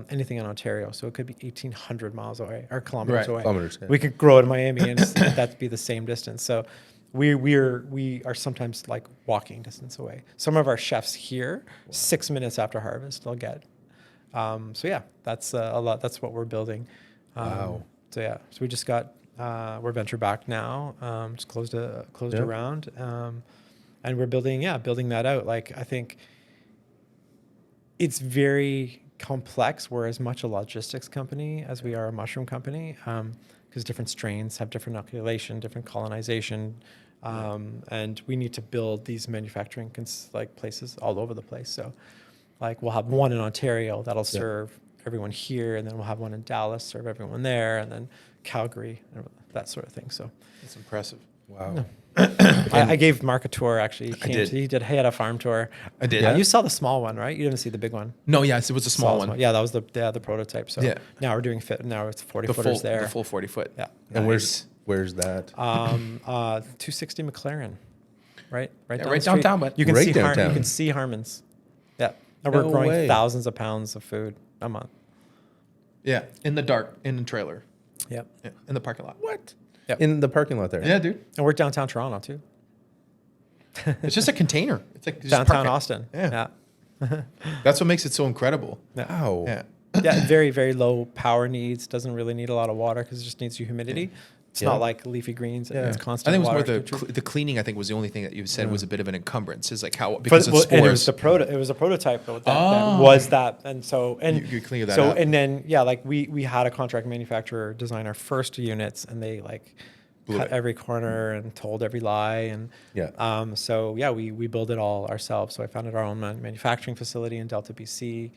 A: anything in Ontario, so it could be 1,800 miles away or kilometers away. We could grow it in Miami and that'd be the same distance. So we are sometimes like walking distance away. Some of our chefs here, 6 minutes after harvest, they'll get. That's a lot. That's what we're building.
B: Wow.
A: So we just got we're venture backed now. Just closed a round, and we're building that out. Like I think it's very complex. We're as much a logistics company as we are a mushroom company, because different strains have different inoculation, different colonization, and we need to build these manufacturing places all over the place. So, like we'll have one in Ontario that'll serve everyone here, and then we'll have one in Dallas, serve everyone there, and then Calgary, that sort of thing. So
C: it's impressive.
B: Wow.
A: I gave Mark a tour actually. He had a farm tour.
C: I did.
A: You saw the small one, right? You didn't see the big one.
C: No, yes, it was a small one.
A: Yeah, that was the prototype. So now we're doing fit. Now it's 40 footers there.
C: The full 40 foot.
A: Yeah.
B: And where's that?
A: 260 McLaren. Right
C: downtown, but
A: you can see
B: downtown.
A: You can see Harmon's. Yeah. And
B: No
A: we're growing
B: way.
A: thousands of pounds of food a month.
C: Yeah, in the dark, in the trailer.
A: Yep.
C: Yeah, in the parking lot.
B: What?
A: Yep.
B: In the parking lot there?
C: Yeah, dude.
A: And we're downtown Toronto too.
C: It's just a container. It's like just
A: Downtown
C: park it.
A: Austin.
C: Yeah. That's what makes it so incredible.
B: Wow.
C: Yeah.
A: Yeah, very, very low power needs. Doesn't really need a lot of water because it just needs humidity. It's not like leafy greens.
B: Yeah.
A: It's
C: I
A: constant
C: think it was
A: water.
C: more the cleaning. I think was the only thing that you said was a bit of an encumbrance. Is like how because of spores.
A: And it was a prototype that was that, and so
C: you clean that
A: so
C: up.
A: and then like we had a contract manufacturer design our first units, and they like cut every corner and told every lie, and we build it all ourselves. So I founded our own manufacturing facility in Delta, BC.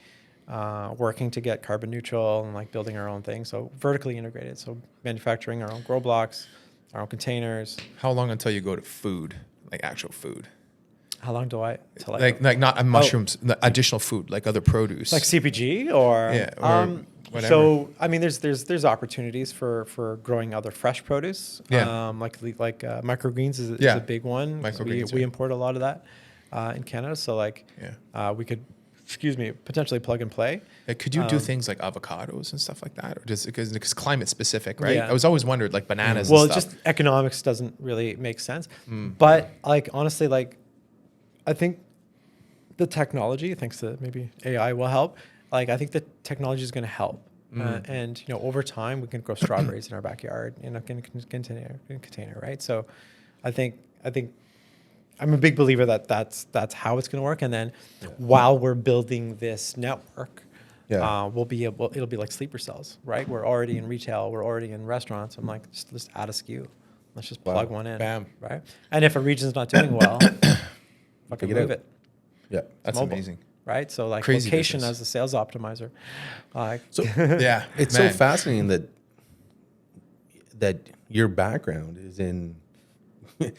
A: Working to get carbon neutral and like building our own thing. So vertically integrated. So manufacturing our own grow blocks, our own containers.
C: How long until you go to food, like actual food?
A: How long do I till
C: like not mushrooms, additional food, like other produce,
A: like CPG or
C: whatever.
A: So I mean, there's opportunities for growing other fresh produce.
C: Yeah.
A: Like microgreens is a big one.
C: Microgreens,
A: We import a lot of that in Canada. So like we could. Potentially plug and play.
C: Could you do things like avocados and stuff like that, or just because climate specific, right?
A: Yeah.
C: I was always wondered like bananas.
A: Well,
C: and stuff.
A: just economics doesn't really make sense. But like honestly, like I think the technology, thanks to maybe AI, will help. Like I think the technology is going to help, and over time we can grow strawberries in our backyard in a container, right? So, I think. I'm a big believer that that's how it's going to work. And then while we're building this network, it'll be like sleeper cells, right? We're already in retail. We're already in restaurants. I'm like, let's add a SKU. Let's just plug one in.
C: Bam.
A: Right? And if a region's not doing well, fucking move it.
B: Yeah.
C: That's
A: mobile,
C: amazing.
A: Right? So like
C: Crazy
A: location
C: business.
A: as a sales optimizer.
B: It's so fascinating that your background is in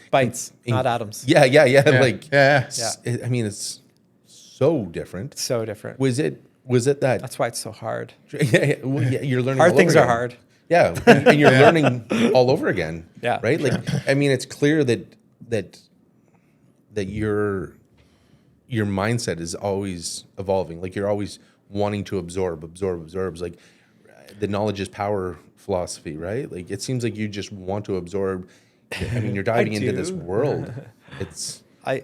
A: Bites, not atoms.
B: Yeah. Like,
C: yeah.
B: I mean, it's so different.
A: So different.
B: Was it that?
A: That's why it's so hard.
B: You're learning.
A: Hard
B: all
A: things
B: over
A: are
B: again.
A: hard.
B: Yeah, and you're learning all over again.
A: Yeah.
B: Right. Like, I mean, it's clear that your mindset is always evolving. Like you're always wanting to absorb. It's like the knowledge is power philosophy, right? Like it seems like you just want to absorb. I mean, you're diving into this world. It's
A: I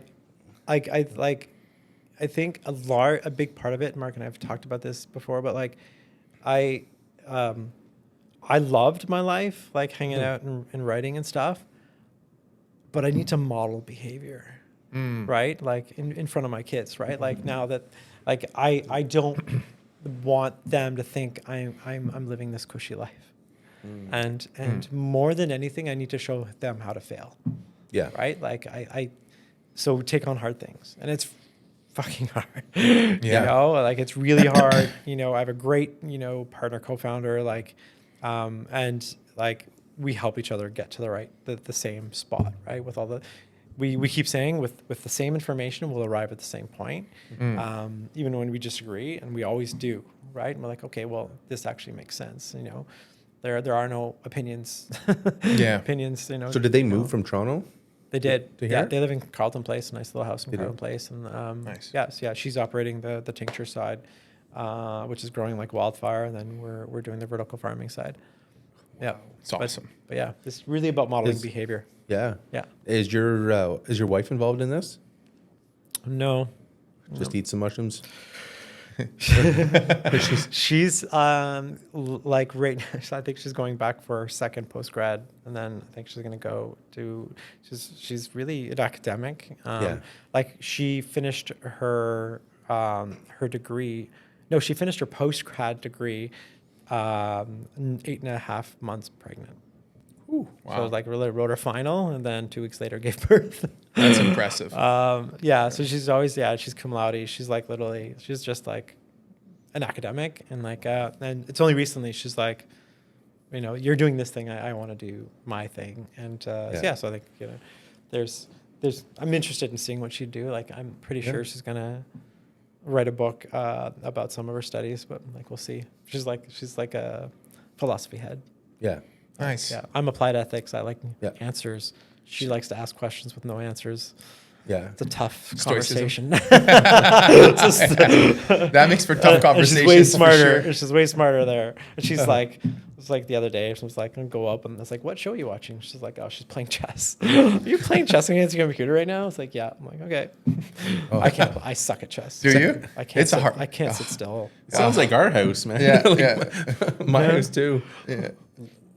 A: think a big part of it. Mark and I have talked about this before, but like I loved my life, like hanging out and writing and stuff. But I need to model behavior, right? Like in front of my kids, right? Like now that, like I don't want them to think I'm living this cushy life. And more than anything, I need to show them how to fail.
B: Yeah.
A: Right? Like so take on hard things, and it's fucking hard. Like it's really hard. I have a great, partner, co-founder, like, and like we help each other get to the same spot, right? With all we keep saying with the same information, we'll arrive at the same point, even when we disagree, and we always do, right? And we're like, okay, well, this actually makes sense, There are no opinions. Opinions,
B: So did they move from Toronto?
A: They did.
B: To
A: Yeah,
B: here?
A: they live in Carleton Place, a nice little house in Carleton
B: do?
A: Place. And
C: Nice.
A: Yeah, she's operating the tincture side, which is growing like wildfire, and then we're doing the vertical farming side. Yeah,
C: It's awesome.
A: But yeah, it's really about modeling behavior.
B: Yeah.
A: Yeah.
B: Is your wife involved in this?
A: No.
B: Just eat some mushrooms.
A: She's like right now, I think she's going back for her second post-grad, and then I think she's going to go to, she's really an academic. Like she finished her degree. No, she finished her post-grad degree 8.5 months pregnant.
C: Ooh, wow.
A: So like really wrote her final, and then 2 weeks later gave birth.
C: That's impressive.
A: So she's always, she's cum laude. She's like literally, she's just like an academic, and like, and it's only recently she's like, you're doing this thing. I want to do my thing. And so I think, I'm interested in seeing what she'd do. Like, I'm pretty sure she's gonna write a book about some of her studies, but like, we'll see. She's like a philosophy head.
B: Yeah.
C: Nice.
A: Yeah, I'm applied ethics. I like
B: Yeah.
A: answers. She likes to ask questions with no answers.
B: Yeah.
A: It's a tough
C: Stoicism.
A: conversation.
C: That makes for tough conversations.
A: She's way
C: for
A: smarter.
C: sure.
A: She's way smarter there. And she's like, it was like the other day, she was like, I'm gonna go up and it's like, what show are you watching? She's like, oh, she's playing chess. Are you playing chess against your computer right now? It's like, yeah. I'm like, okay. I suck at
C: Do
A: chess.
C: you?
A: I can't.
C: It's a hard.
A: I can't sit still.
B: It sounds like our house, man.
C: Yeah,
B: Like,
C: yeah.
B: my house too.
C: Yeah.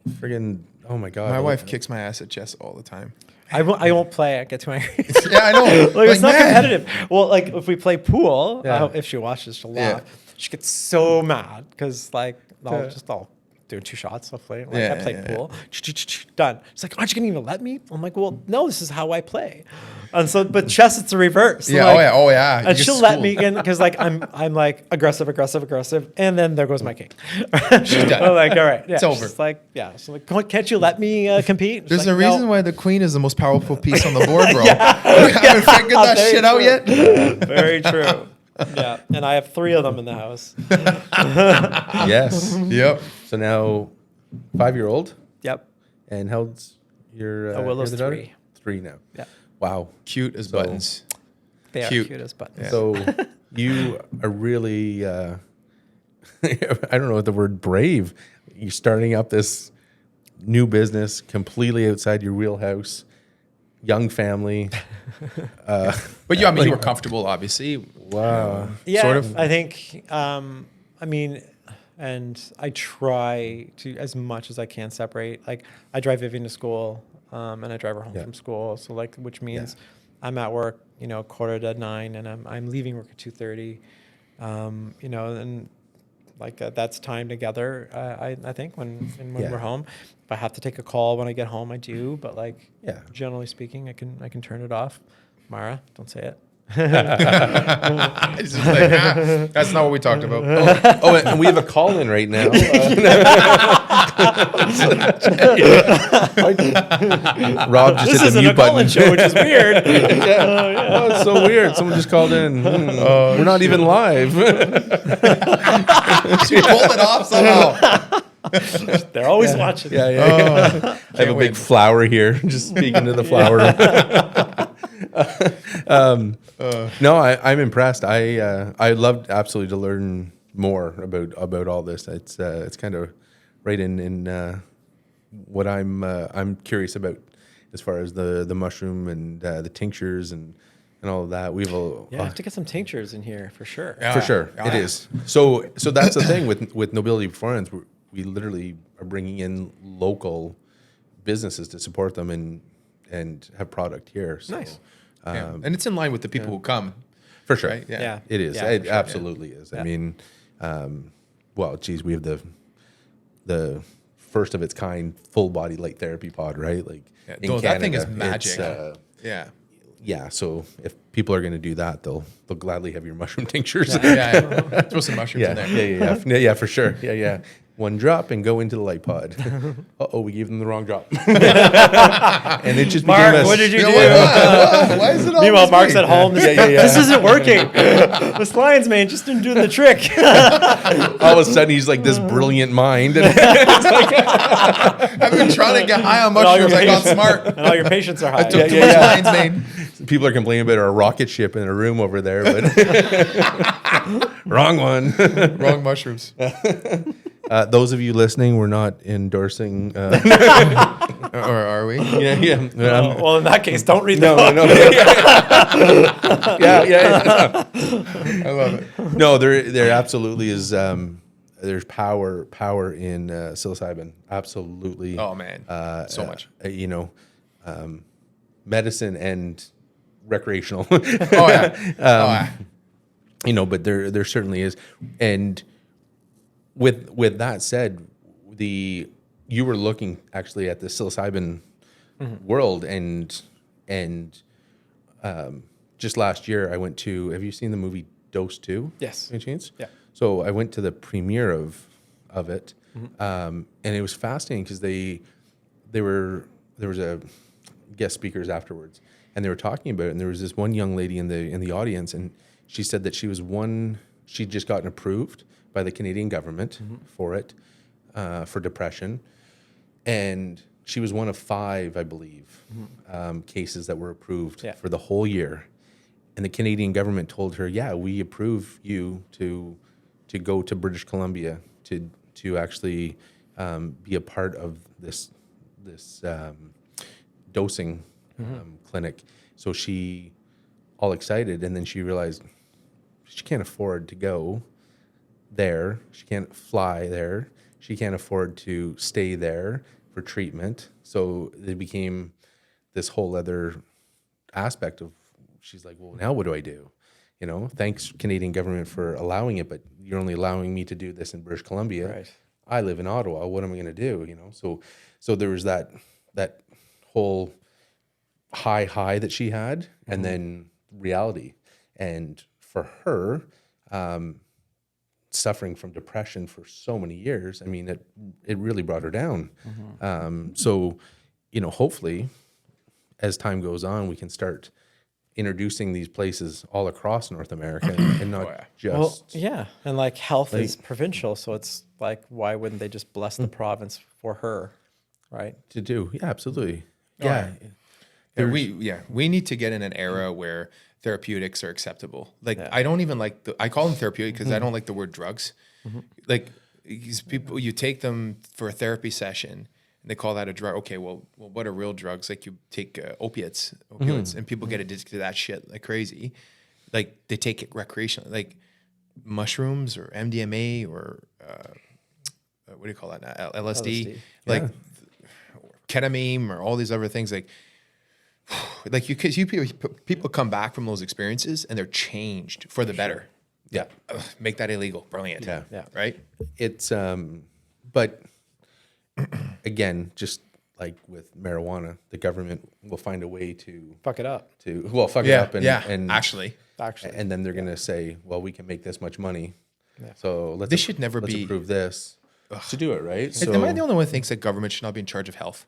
B: Friggin', oh my God.
C: My wife kicks my ass at chess all the time.
A: I won't play. I get too angry.
C: Yeah, I know.
A: Like, it's not
C: man.
A: competitive. Well, like if we play pool,
B: Yeah.
A: if she watches, she'll
C: Yeah.
A: laugh. She gets so mad because like I'll do 2 shots. I'll play. Like, I play pool. Done. She's like, aren't you gonna even let me? I'm like, well, no. This is how I play. And so, but chess, it's the reverse.
C: Yeah.
A: Like,
C: Oh yeah. You
A: and
C: get
A: she'll let
C: schooled.
A: me in because like I'm like aggressive, and then there goes my king.
C: She's done.
A: I'm like, all right, yeah.
C: It's over.
A: She's like, yeah. She's like, can't you let me compete? She's
C: There's
A: like,
C: a reason
A: "No."
C: why the queen is the most powerful piece on the board, bro. We haven't figured that
A: Very
C: shit out
A: true.
C: yet.
A: Very true. Yeah, and I have 3 of them in the house.
B: Yes.
C: Yep.
B: So now 5-year-old,
A: Yep.
B: and how old's your
A: Willow's
B: your daughter?
A: 3.
B: 3 now.
A: Yeah.
B: Wow.
C: Cute as buttons.
A: They are
C: Cute.
A: cute as buttons.
B: So you are really, I don't know what the word brave. You're starting up this new business completely outside your wheelhouse, young family.
C: But yeah, I mean, you were comfortable, obviously.
B: Wow.
A: Yeah,
C: Sort of.
A: I think, I mean, and I try to, as much as I can, separate. Like, I drive Vivian to school, and I drive her home
B: Yeah.
A: from school. So, like, which means I'm at work, 9:45, and I'm leaving work at 2:30. And like that's time together. I think when we're home. If I have to take a call when I get home, I do. But like, generally speaking, I can turn it off. Mara, don't say it.
C: It's just like, that's not what we talked about.
B: Oh, and we have a call in right now. Rob just
A: This
B: hit the
A: isn't
B: mute
A: a call-in
B: button.
A: show, which is weird.
B: Oh, it's so weird. Someone just called in. We're not even live.
C: She pulled it off somehow.
A: They're always watching.
B: I have a big flower here. Just speaking to the flower. No, I'm impressed. I loved absolutely to learn more about all this. It's kind of right in what I'm curious about as far as the mushroom and the tinctures and all of that.
A: I have to get some tinctures in here for sure.
B: For sure, it is. So that's the thing with Nobility Performance. We literally are bringing in local businesses to support them and have product here. So,
A: Nice.
C: And it's in line with the people who come.
B: For sure.
C: Right?
A: Yeah.
B: It is.
A: Yeah,
B: It
A: for sure,
B: absolutely is. I mean, well, geez, we have the first of its kind full body light therapy pod, right? Like in
C: No,
B: Canada,
C: that thing is magic.
B: It's, yeah. So if people are going to do that, they'll gladly have your mushroom tinctures.
C: Throw some mushrooms in there.
B: Yeah, for sure. Yeah. One drop and go into the light pod. We gave them the wrong drop. And it just
A: Mark,
B: became
A: what did you do?
C: Why is it all
A: Meanwhile, Mark's at home. This isn't working. This lion's mane just didn't do the trick.
B: all of a sudden he's like this brilliant mind. And
C: I've been trying to get high on mushrooms. I got smart.
A: And all your patients are high.
C: I took too much lion's mane.
B: people are complaining about our rocket ship in a room over there, but wrong one.
C: Wrong mushrooms.
B: Those of you listening, we're not endorsing.
C: Or are we?
B: Yeah.
A: Well, in that case, don't read the book.
B: No. Yeah.
C: I love it.
B: No, there absolutely is. There's power in psilocybin. Absolutely.
C: Oh man, so much.
B: Medicine and recreational.
C: Oh yeah.
B: But there certainly is. And with that said, you were looking actually at the psilocybin world, and just last year I went to. Have you seen the movie Dose 2?
A: Yes.
B: Any chance?
A: Yeah.
B: So I went to the premiere of it, and it was fascinating because there was a guest speakers afterwards, and they were talking about it. And there was this one young lady in the audience, and she said that she'd just gotten approved by the Canadian government for it, for depression, and she was one of 5, I believe, cases that were approved for the whole year. And the Canadian government told her, "Yeah, we approve you to go to British Columbia to actually be a part of this dosing clinic." So she, all excited, and then she realized she can't afford to go there. She can't fly there. She can't afford to stay there for treatment. So it became this whole other aspect of, she's like, well, now what do I do? You know, thanks Canadian government for allowing it, but you're only allowing me to do this in British Columbia.
A: Right.
B: I live in Ottawa. What am I going to do? You know, so there was that whole high that she had, and then reality. And for her, suffering from depression for so many years, I mean, it really brought her down. So, you know, hopefully, as time goes on, we can start introducing these places all across North America, and not just
A: and like health is provincial, so it's like, why wouldn't they just bless the province for her, right?
B: to do. Yeah, absolutely.
C: We need to get in an era where therapeutics are acceptable. Like I don't even like I call them therapeutic because I don't like the word drugs. Like these people, you take them for a therapy session and they call that a drug. Okay, well, what are real drugs? Like you take opioids, and people get addicted to that shit like crazy. Like they take it recreationally, like mushrooms or MDMA or what do you call that now? LSD. Like ketamine or all these other things. Like people come back from those experiences and they're changed for the better.
B: Yeah.
C: Make that illegal. Brilliant.
B: Yeah.
C: Right.
B: It's, but again, just like with marijuana, the government will find a way to
A: Fuck it up.
B: Fuck it up. And
C: actually,
B: and then they're going to say, well, we can make this much money.
A: Yeah.
B: So
C: this should never be
B: approve this to do it. Right.
C: So, am I the only one who thinks that government should not be in charge of health?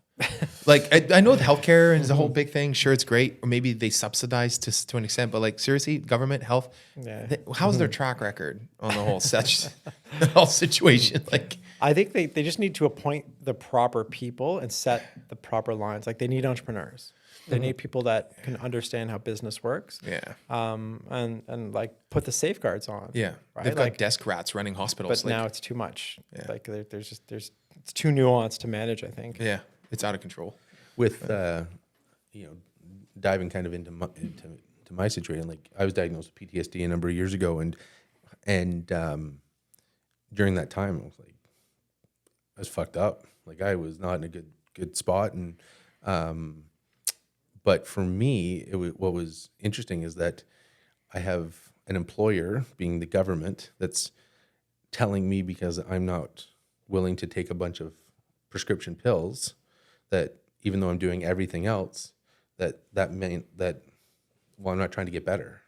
C: Like I know the healthcare is a whole big thing. Sure, it's great, or maybe they subsidize to an extent. But like seriously, government health, how's their track record on the whole whole situation? Like,
A: I think they just need to appoint the proper people and set the proper lines. Like they need entrepreneurs. They need people that can understand how business works.
C: Yeah.
A: And like put the safeguards on.
C: Yeah.
A: Right?
C: They've got desk rats running hospitals.
A: But now it's too much. Yeah. Like there's it's too nuanced to manage, I think.
C: Yeah. It's out of control.
B: With diving kind of into my situation, like I was diagnosed with PTSD a number of years ago, and during that time, I was fucked up. Like I was not in a good spot, and but for me, what was interesting is that I have an employer, being the government, that's telling me, because I'm not willing to take a bunch of prescription pills, that even though I'm doing everything else, that meant that, well, I'm not trying to get better.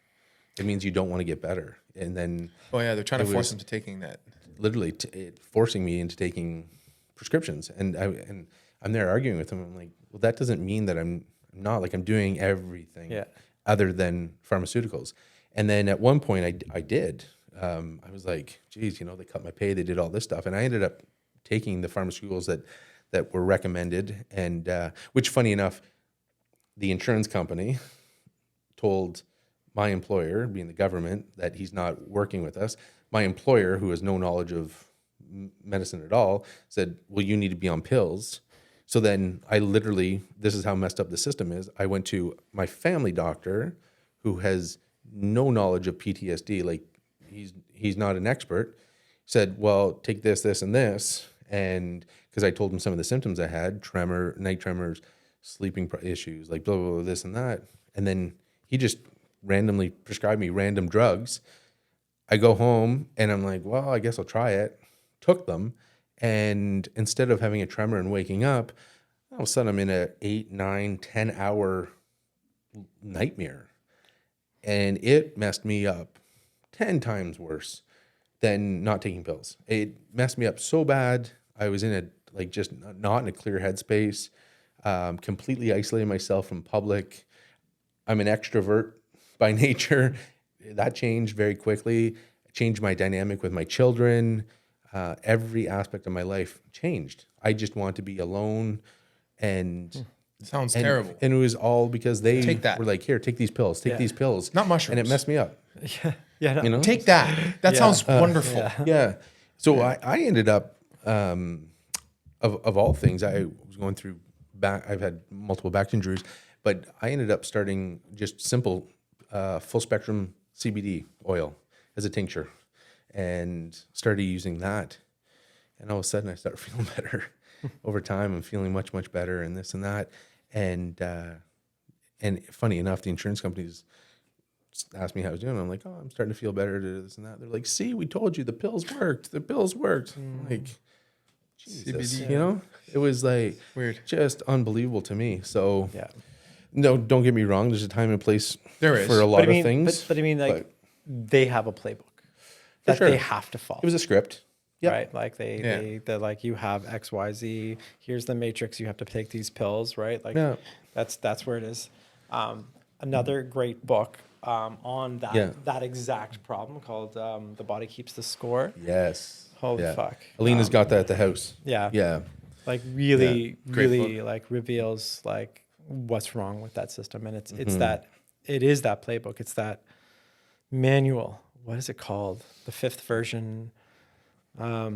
B: It means you don't want to get better. And then
C: they're trying to force them to taking that.
B: Literally forcing me into taking prescriptions. And I'm there arguing with them. I'm like, well, that doesn't mean that I'm not, like, I'm doing everything other than pharmaceuticals. And then at one point I did. I was like, geez, they cut my pay, they did all this stuff. And I ended up taking the pharmaceuticals that were recommended, and which, funny enough, the insurance company told my employer, being the government, that he's not working with us. My employer, who has no knowledge of medicine at all, said, well, you need to be on pills. So then I literally, this is how messed up the system is. I went to my family doctor, who has no knowledge of PTSD. Like he's not an expert. Said, well, take this, this, and this. And because I told him some of the symptoms I had, night tremors, sleeping issues, like blah, blah, blah, this and that. And then he just randomly prescribed me random drugs. I go home and I'm like, well, I guess I'll try it. Took them. And instead of having a tremor and waking up, all of a sudden I'm in a 8, 9, 10 hour nightmare. And it messed me up 10 times worse than not taking pills. It messed me up so bad. I was in just not in a clear headspace. completely isolated myself from public. I'm an extrovert by nature. That changed very quickly. Changed my dynamic with my children. Every aspect of my life changed. I just want to be alone, and
C: Sounds terrible.
B: And it was all because they
C: were
B: like, here, take these pills, take these pills.
C: Not mushrooms.
B: And it messed me up.
A: Yeah. No.
B: You know?
C: Take that. That sounds wonderful.
B: Yeah. So I ended up, of all things, I was going through I've had multiple back injuries, but I ended up starting just simple, full spectrum CBD oil as a tincture, and started using that. And all of a sudden I started feeling better over time. I'm feeling much, much better, and this and that. And funny enough, the insurance companies asked me how I was doing. I'm like, oh, I'm starting to feel better, this and that. They're like, see, we told you the pills worked. The pills worked. Like, Jesus,
C: CBD.
B: you know, it was like
C: Weird,
B: just unbelievable to me. So no, don't get me wrong. There's a time and place for a lot of things.
A: But I mean, like, they have a playbook that they have to follow.
B: It was a script. Yep.
A: Right. Like they're like, you have X, Y, Z, here's the matrix. You have to take these pills, right? Like that's where it is. Another great book on that exact problem called The Body Keeps the Score.
B: Yes.
A: Holy fuck.
B: Alina's got that at the house.
A: Yeah.
B: Yeah.
A: Like really
C: book.
A: like reveals like what's wrong with that system. And it's that playbook. It's that manual. What is it called? The 5th version. I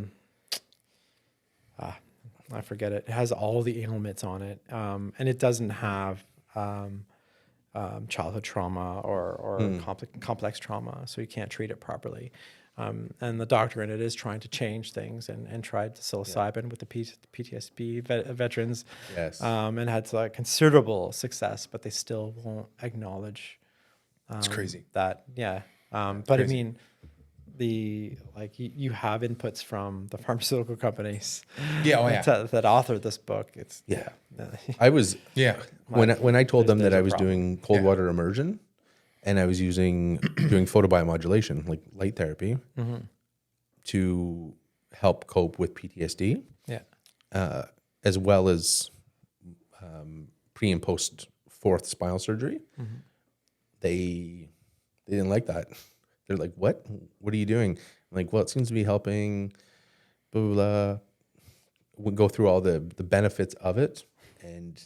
A: forget it. It has all the ailments on it. And it doesn't have childhood trauma or complex trauma, so you can't treat it properly. And the doctor in it is trying to change things and tried psilocybin with the PTSD veterans.
B: Yes.
A: And had considerable success, but they still won't acknowledge
C: it's crazy.
A: that. Yeah. But crazy. I mean, you have inputs from the pharmaceutical companies that authored this book. It's
B: I was when I told them that I was doing cold water immersion, and I was doing photobiomodulation, like light therapy, to help cope with PTSD, as well as pre and post 4th spinal surgery. They didn't like that. They're like, what are you doing? I'm like, well, it seems to be helping, blah, blah, blah. We'll go through all the benefits of it, and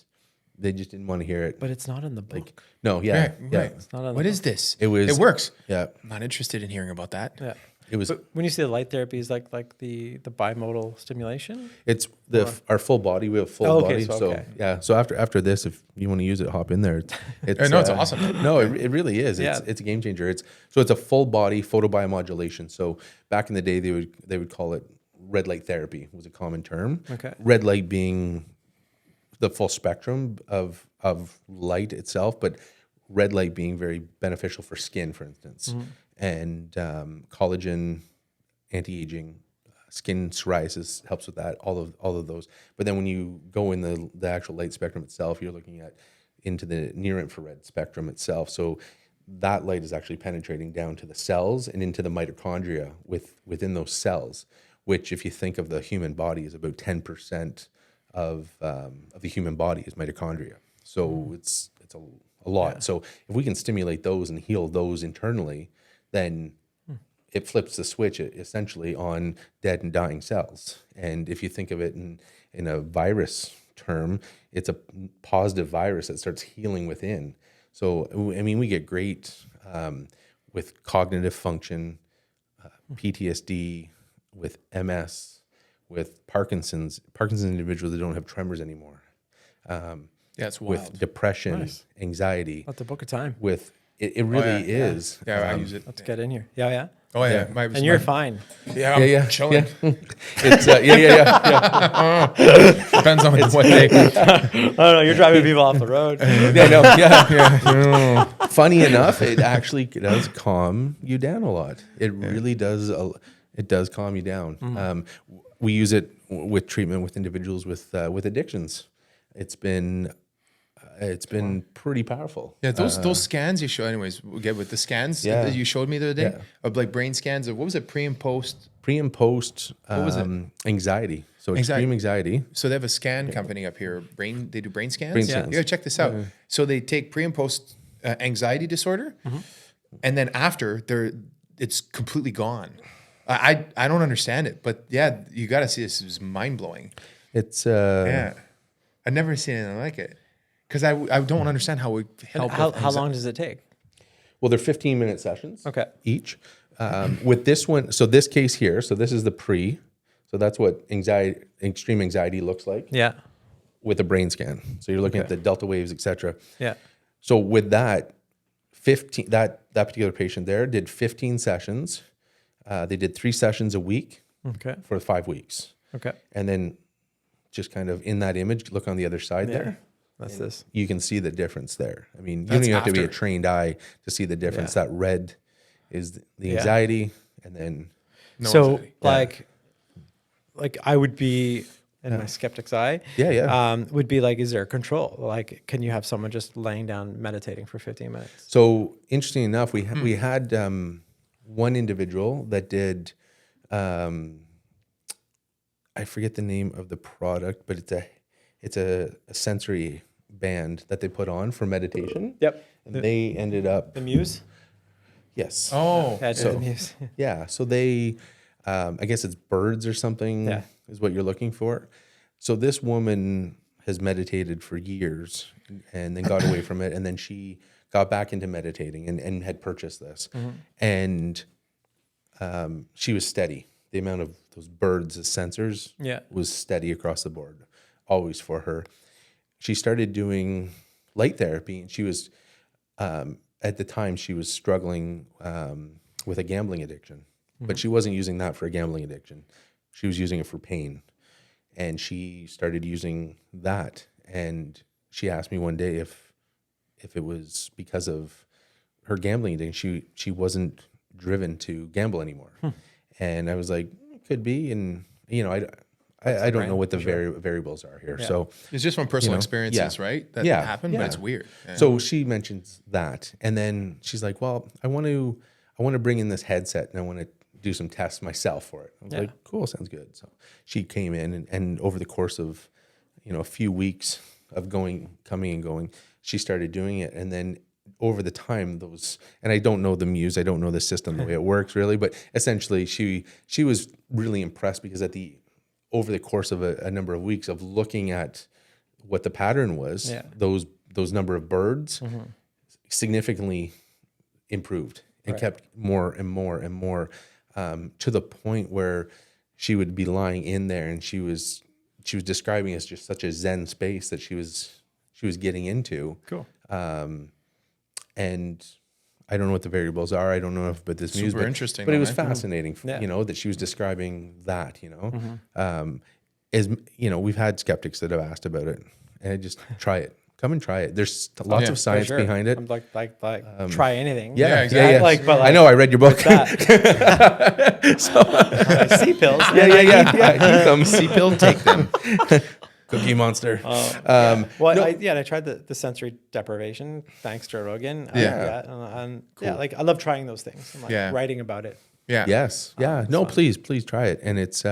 B: they just didn't want to hear it.
A: But it's not in the book.
B: Like, no, yeah.
A: It's not in the
C: What
A: book.
C: is this?
B: It
C: works.
B: Yeah.
C: I'm not interested in hearing about that.
A: Yeah.
B: It was.
A: But when you say the light therapy, is like the bimodal stimulation?
B: It's our full body. We have full body. So after this, if you want to use it, hop in there. It's
C: no, it's awesome.
B: No, it really is. It's a game changer. It's a full body photobiomodulation. So back in the day, they would call it red light therapy, was a common term.
A: Okay.
B: Red light being the full spectrum of light itself, but red light being very beneficial for skin, for instance, and collagen, anti-aging, skin psoriasis helps with that. All of those. But then when you go in the actual light spectrum itself, you're looking at into the near infrared spectrum itself. So that light is actually penetrating down to the cells and into the mitochondria within those cells, which, if you think of the human body, is about 10% of the human body is mitochondria. So it's a lot. Yeah. So if we can stimulate those and heal those internally, then it flips the switch essentially on dead and dying cells. And if you think of it in a virus term, it's a positive virus that starts healing within. So, I mean, we get great with cognitive function, PTSD, with MS, with Parkinson's individuals that don't have tremors anymore.
C: It's wild.
B: With depression, anxiety.
A: That's a book of time.
B: With it really is.
C: Yeah, I use it.
A: Let's get in here. Yeah.
C: Oh yeah,
A: and you're fine.
C: Yeah, I'm chilling.
B: It's
C: Depends on what day.
A: I don't know. You're driving people off the road.
B: Funny enough, it actually does calm you down a lot. It really does. It does calm you down. We use it with treatment with individuals with addictions. It's been it's been pretty powerful.
C: Yeah, those scans you show, anyways, we get with the scans that you showed me the other day of like brain scans of what was it, pre and post?
B: Pre and post
C: was it?
B: anxiety. So extreme anxiety.
C: So they have a scan company up here. They do brain scans.
B: Brain scans.
C: You gotta check this out. So they take pre and post anxiety disorder, and then after it's completely gone. I don't understand it, but yeah, you got to see this. It was mind blowing.
B: It's
C: I've never seen anything like it because I don't understand how we help.
A: How long does it take?
B: Well, they're 15-minute sessions.
A: Okay.
B: Each. With this one, so this case here, so this is the pre. So that's what extreme anxiety looks like.
A: Yeah.
B: With a brain scan. So you're looking at the delta waves, etc.
A: Yeah.
B: So with that, that particular patient there did 15 sessions. They did 3 sessions a week for 5 weeks.
A: Okay.
B: And then just kind of in that image, look on the other side there.
A: That's this.
B: You can see the difference there. I mean, you don't even have to be a trained eye to see the difference. That red is the anxiety, and then
A: like I would be in my skeptic's eye. Would be like, is there control? Like, can you have someone just laying down meditating for 15 minutes?
B: So interesting enough, we had one individual that did. I forget the name of the product, but it's a sensory band that they put on for meditation.
A: Yep.
B: And they ended up
A: the Muse.
B: Yes.
C: Oh,
A: the Muse.
B: Yeah. So they, I guess it's birds or something is what you're looking for. So this woman has meditated for years and then got away from it. And then she got back into meditating and had purchased this. And she was steady. The amount of those birds as sensors was steady across the board, always for her. She started doing light therapy, and she was, at the time, she was struggling with a gambling addiction. But she wasn't using that for a gambling addiction. She was using it for pain. And she started using that. And she asked me one day if it was because of her gambling addiction. She wasn't driven to gamble anymore. And I was like, it could be. And, you know, I don't know what the variables are here. So
C: it's just from personal experiences, right? That happened, but it's weird.
B: So she mentions that. And then she's like, well, I want to bring in this headset and I want to do some tests myself for it. I was like, cool, sounds good. So she came in and over the course of, a few weeks of coming and going, she started doing it. And then over the time, and I don't know the Muse, I don't know the system, the way it works really, but essentially she was really impressed because over the course of a number of weeks of looking at what the pattern was, those number of birds significantly improved and kept more and more and more, to the point where she would be lying in there and she was describing it as just such a Zen space that she was getting into.
A: Cool.
B: And I don't know what the variables are. I don't know if but this Muse, but
C: interesting.
B: But it was fascinating, that she was describing that. As we've had skeptics that have asked about it, and I just try it. Come and try it. There's lots of science behind it.
A: I'm like try anything.
B: Yeah, exactly. But I know I read your book.
A: C pills.
B: Yeah. Come
C: C pill, take them.
B: Cookie Monster.
A: I tried the sensory deprivation thanks to Rogan. I love trying those things. And writing about it.
C: Yeah.
B: Yes. Yeah. No, please try it. And it's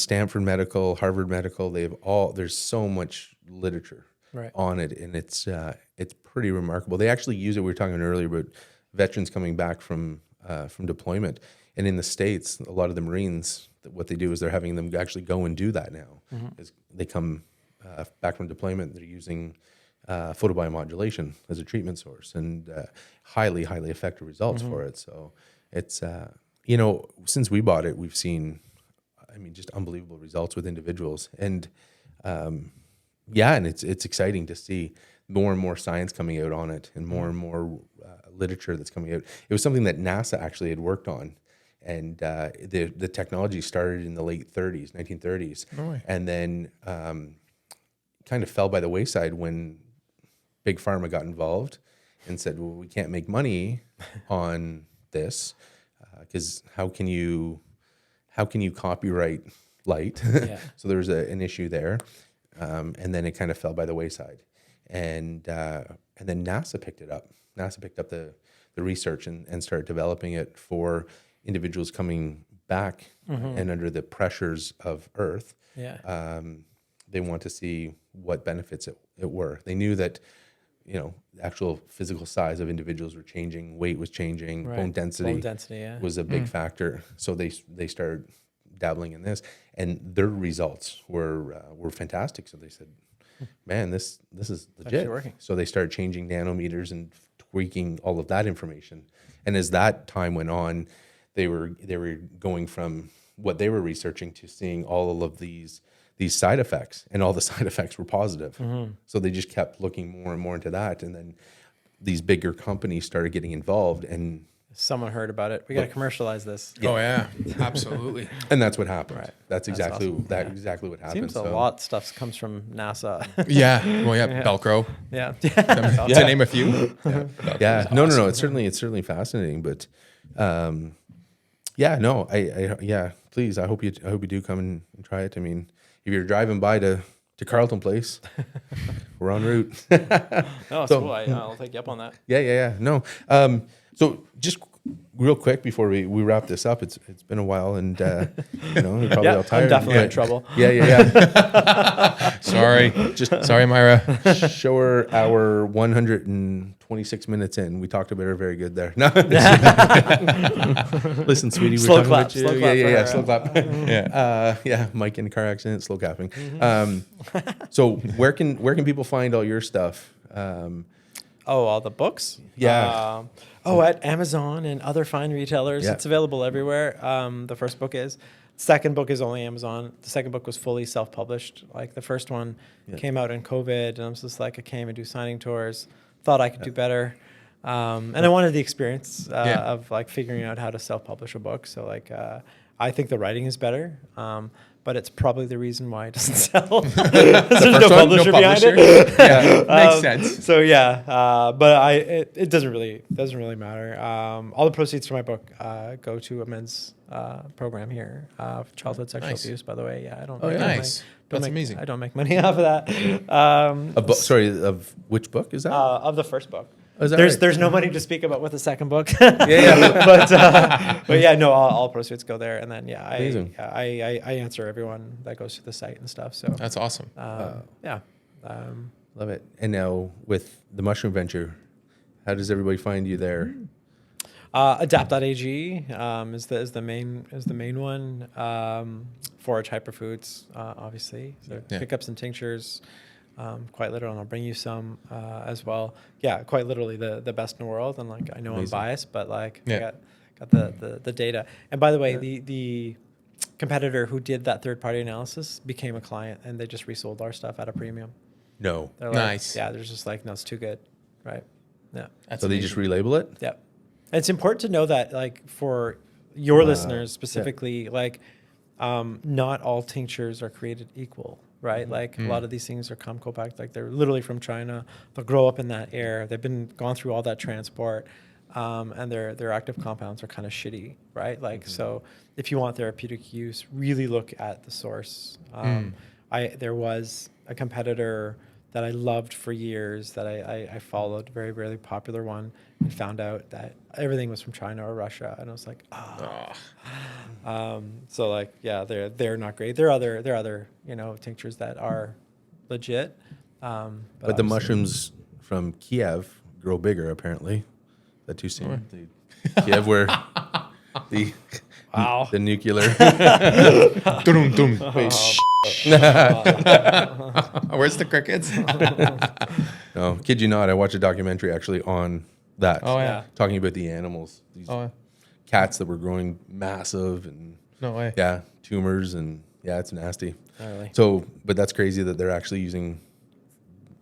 B: Stanford Medical, Harvard Medical, there's so much literature on it, and it's pretty remarkable. They actually use it. We were talking earlier about veterans coming back from deployment, and in the States, a lot of the Marines, what they do is they're having them actually go and do that now. As they come back from deployment, they're using photobiomodulation as a treatment source, and highly, highly effective results for it. So it's since we bought it, we've seen just unbelievable results with individuals, and and it's exciting to see more and more science coming out on it, and more literature that's coming out. It was something that NASA actually had worked on. And the technology started in the late 1930s. And then kind of fell by the wayside when Big Pharma got involved and said, well, we can't make money on this because how can you copyright light? So there was an issue there. and then it kind of fell by the wayside. And then NASA picked it up. NASA picked up the research and started developing it for individuals coming back and under the pressures of Earth.
A: Yeah.
B: They want to see what benefits it were. They knew that, the actual physical size of individuals were changing, weight was changing, bone density was a big factor. So they started dabbling in this, and their results were fantastic. So they said, man, this is legit.
A: Working.
B: So they started changing nanometers and tweaking all of that information. And as that time went on, they were going from what they were researching to seeing all of these side effects, and all the side effects were positive. So they just kept looking more and more into that. And then these bigger companies started getting involved, and
A: someone heard about it. We got to commercialize this.
C: Yeah. Oh yeah, absolutely.
B: And that's what happened.
A: Right.
B: That's exactly
A: awesome.
B: Exactly what happened.
A: Seems a lot of stuff comes from NASA.
C: Yeah. Well, yeah. Velcro.
A: Yeah.
C: To name a few.
B: Yeah. No. It's certainly fascinating. But, please. I hope you do come and try it. I mean, if you're driving by to Carleton Place, we're en route.
A: No, so cool. I'll take you up on that.
B: Yeah. No. So just real quick before we wrap this up, it's been a while, and you're probably all tired.
A: I'm definitely in trouble.
B: Yeah.
C: Sorry, Myra.
B: Show her our 126 minutes in. We talked about her very good there. No. Listen, sweetie,
A: Slow
B: we're talking
A: clap,
B: about you.
A: slow clap
B: Yeah.
A: for
B: Slow clap.
C: Yeah.
B: Mike in a car accident, slow clapping. So where can people find all your stuff?
A: All the books?
B: Yeah.
A: At Amazon and other fine retailers.
B: Yeah.
A: It's available everywhere. The first book is. Second book is only Amazon. The second book was fully self-published. Like the first one came out in COVID, and I was just like, I came and do signing tours. Thought I could do better. And I wanted the experience of like figuring out how to self-publish a book. So like, I think the writing is better. But it's probably the reason why it doesn't sell. There's no publisher behind it.
C: Yeah, makes sense.
A: So but it doesn't really matter. All the proceeds from my book go to a men's program here, childhood sexual abuse. By the way, I don't.
C: Oh, nice. That's amazing.
A: I don't make money off of that.
B: Sorry, of which book is that?
A: Of the first book.
B: Oh, is that
A: There's no money to speak about with the second book.
B: Yeah.
A: but yeah, no, all proceeds go there, and then I answer everyone that goes to the site and stuff. So
C: that's awesome.
B: Love it. And now with the mushroom venture, how does everybody find you there?
A: Adapt.ag is the main one. Forage Hyperfoods, obviously. So pickups and tinctures. Quite literally, and I'll bring you some as well. Yeah, quite literally the best in the world. And like, I know I'm biased, but like, I got the data. And by the way, the competitor who did that third-party analysis became a client, and they just resold our stuff at a premium.
B: No.
A: They're like,
C: nice.
A: Yeah, they're just like, no, it's too good, right? Yeah.
B: So they just relabel it?
A: Yeah. And it's important to know that, like, for your listeners specifically, like, not all tinctures are created equal. Right, like a lot of these things are co-packed, like they're literally from China. They'll grow up in that air. They've gone through all that transport, and their active compounds are kind of shitty, right? Like so, if you want therapeutic use, really look at the source. There was a competitor that I loved for years that I followed, very very popular one, and found out that everything was from China or Russia, and I was like, so like, yeah, they're not great. There are other tinctures that are legit.
B: But the mushrooms from Kiev grow bigger, apparently. That too soon. Kiev, where the nuclear.
C: Where's the crickets?
B: No, kid you not. I watched a documentary actually on that.
C: Oh yeah,
B: talking about the animals. These cats that were growing massive and
C: no way.
B: Yeah, tumors and it's nasty.
A: Oh, really?
B: So, but that's crazy that they're actually using,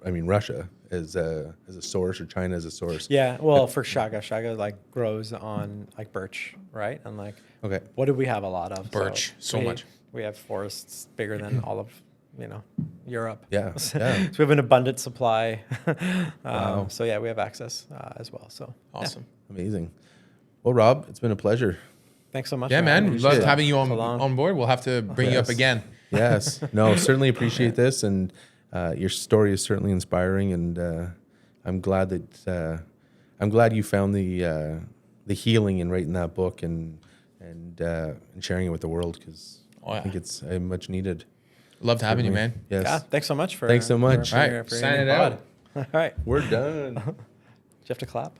B: Russia as a source or China as a source.
A: Yeah, well, for shaga like grows on like birch, right? And like, what do we have a lot of?
C: Birch, so much.
A: We have forests bigger than all of Europe.
B: Yeah.
A: So we have an abundant supply.
B: Wow.
A: So yeah, we have access as well. So
C: awesome,
B: amazing. Well, Rob, it's been a pleasure.
A: Thanks so much.
C: Yeah, man. Loved having you
A: on
C: board. We'll have to bring you up again.
B: Yes. No, certainly appreciate this. And your story is certainly inspiring. And I'm glad you found the healing in writing that book and sharing it with the world, because I think it's much needed.
C: Loved having you, man.
B: Yes.
A: Yeah, thanks so much.
B: All right, sign it out.
A: All right.
B: We're done.
A: Do you have to clap?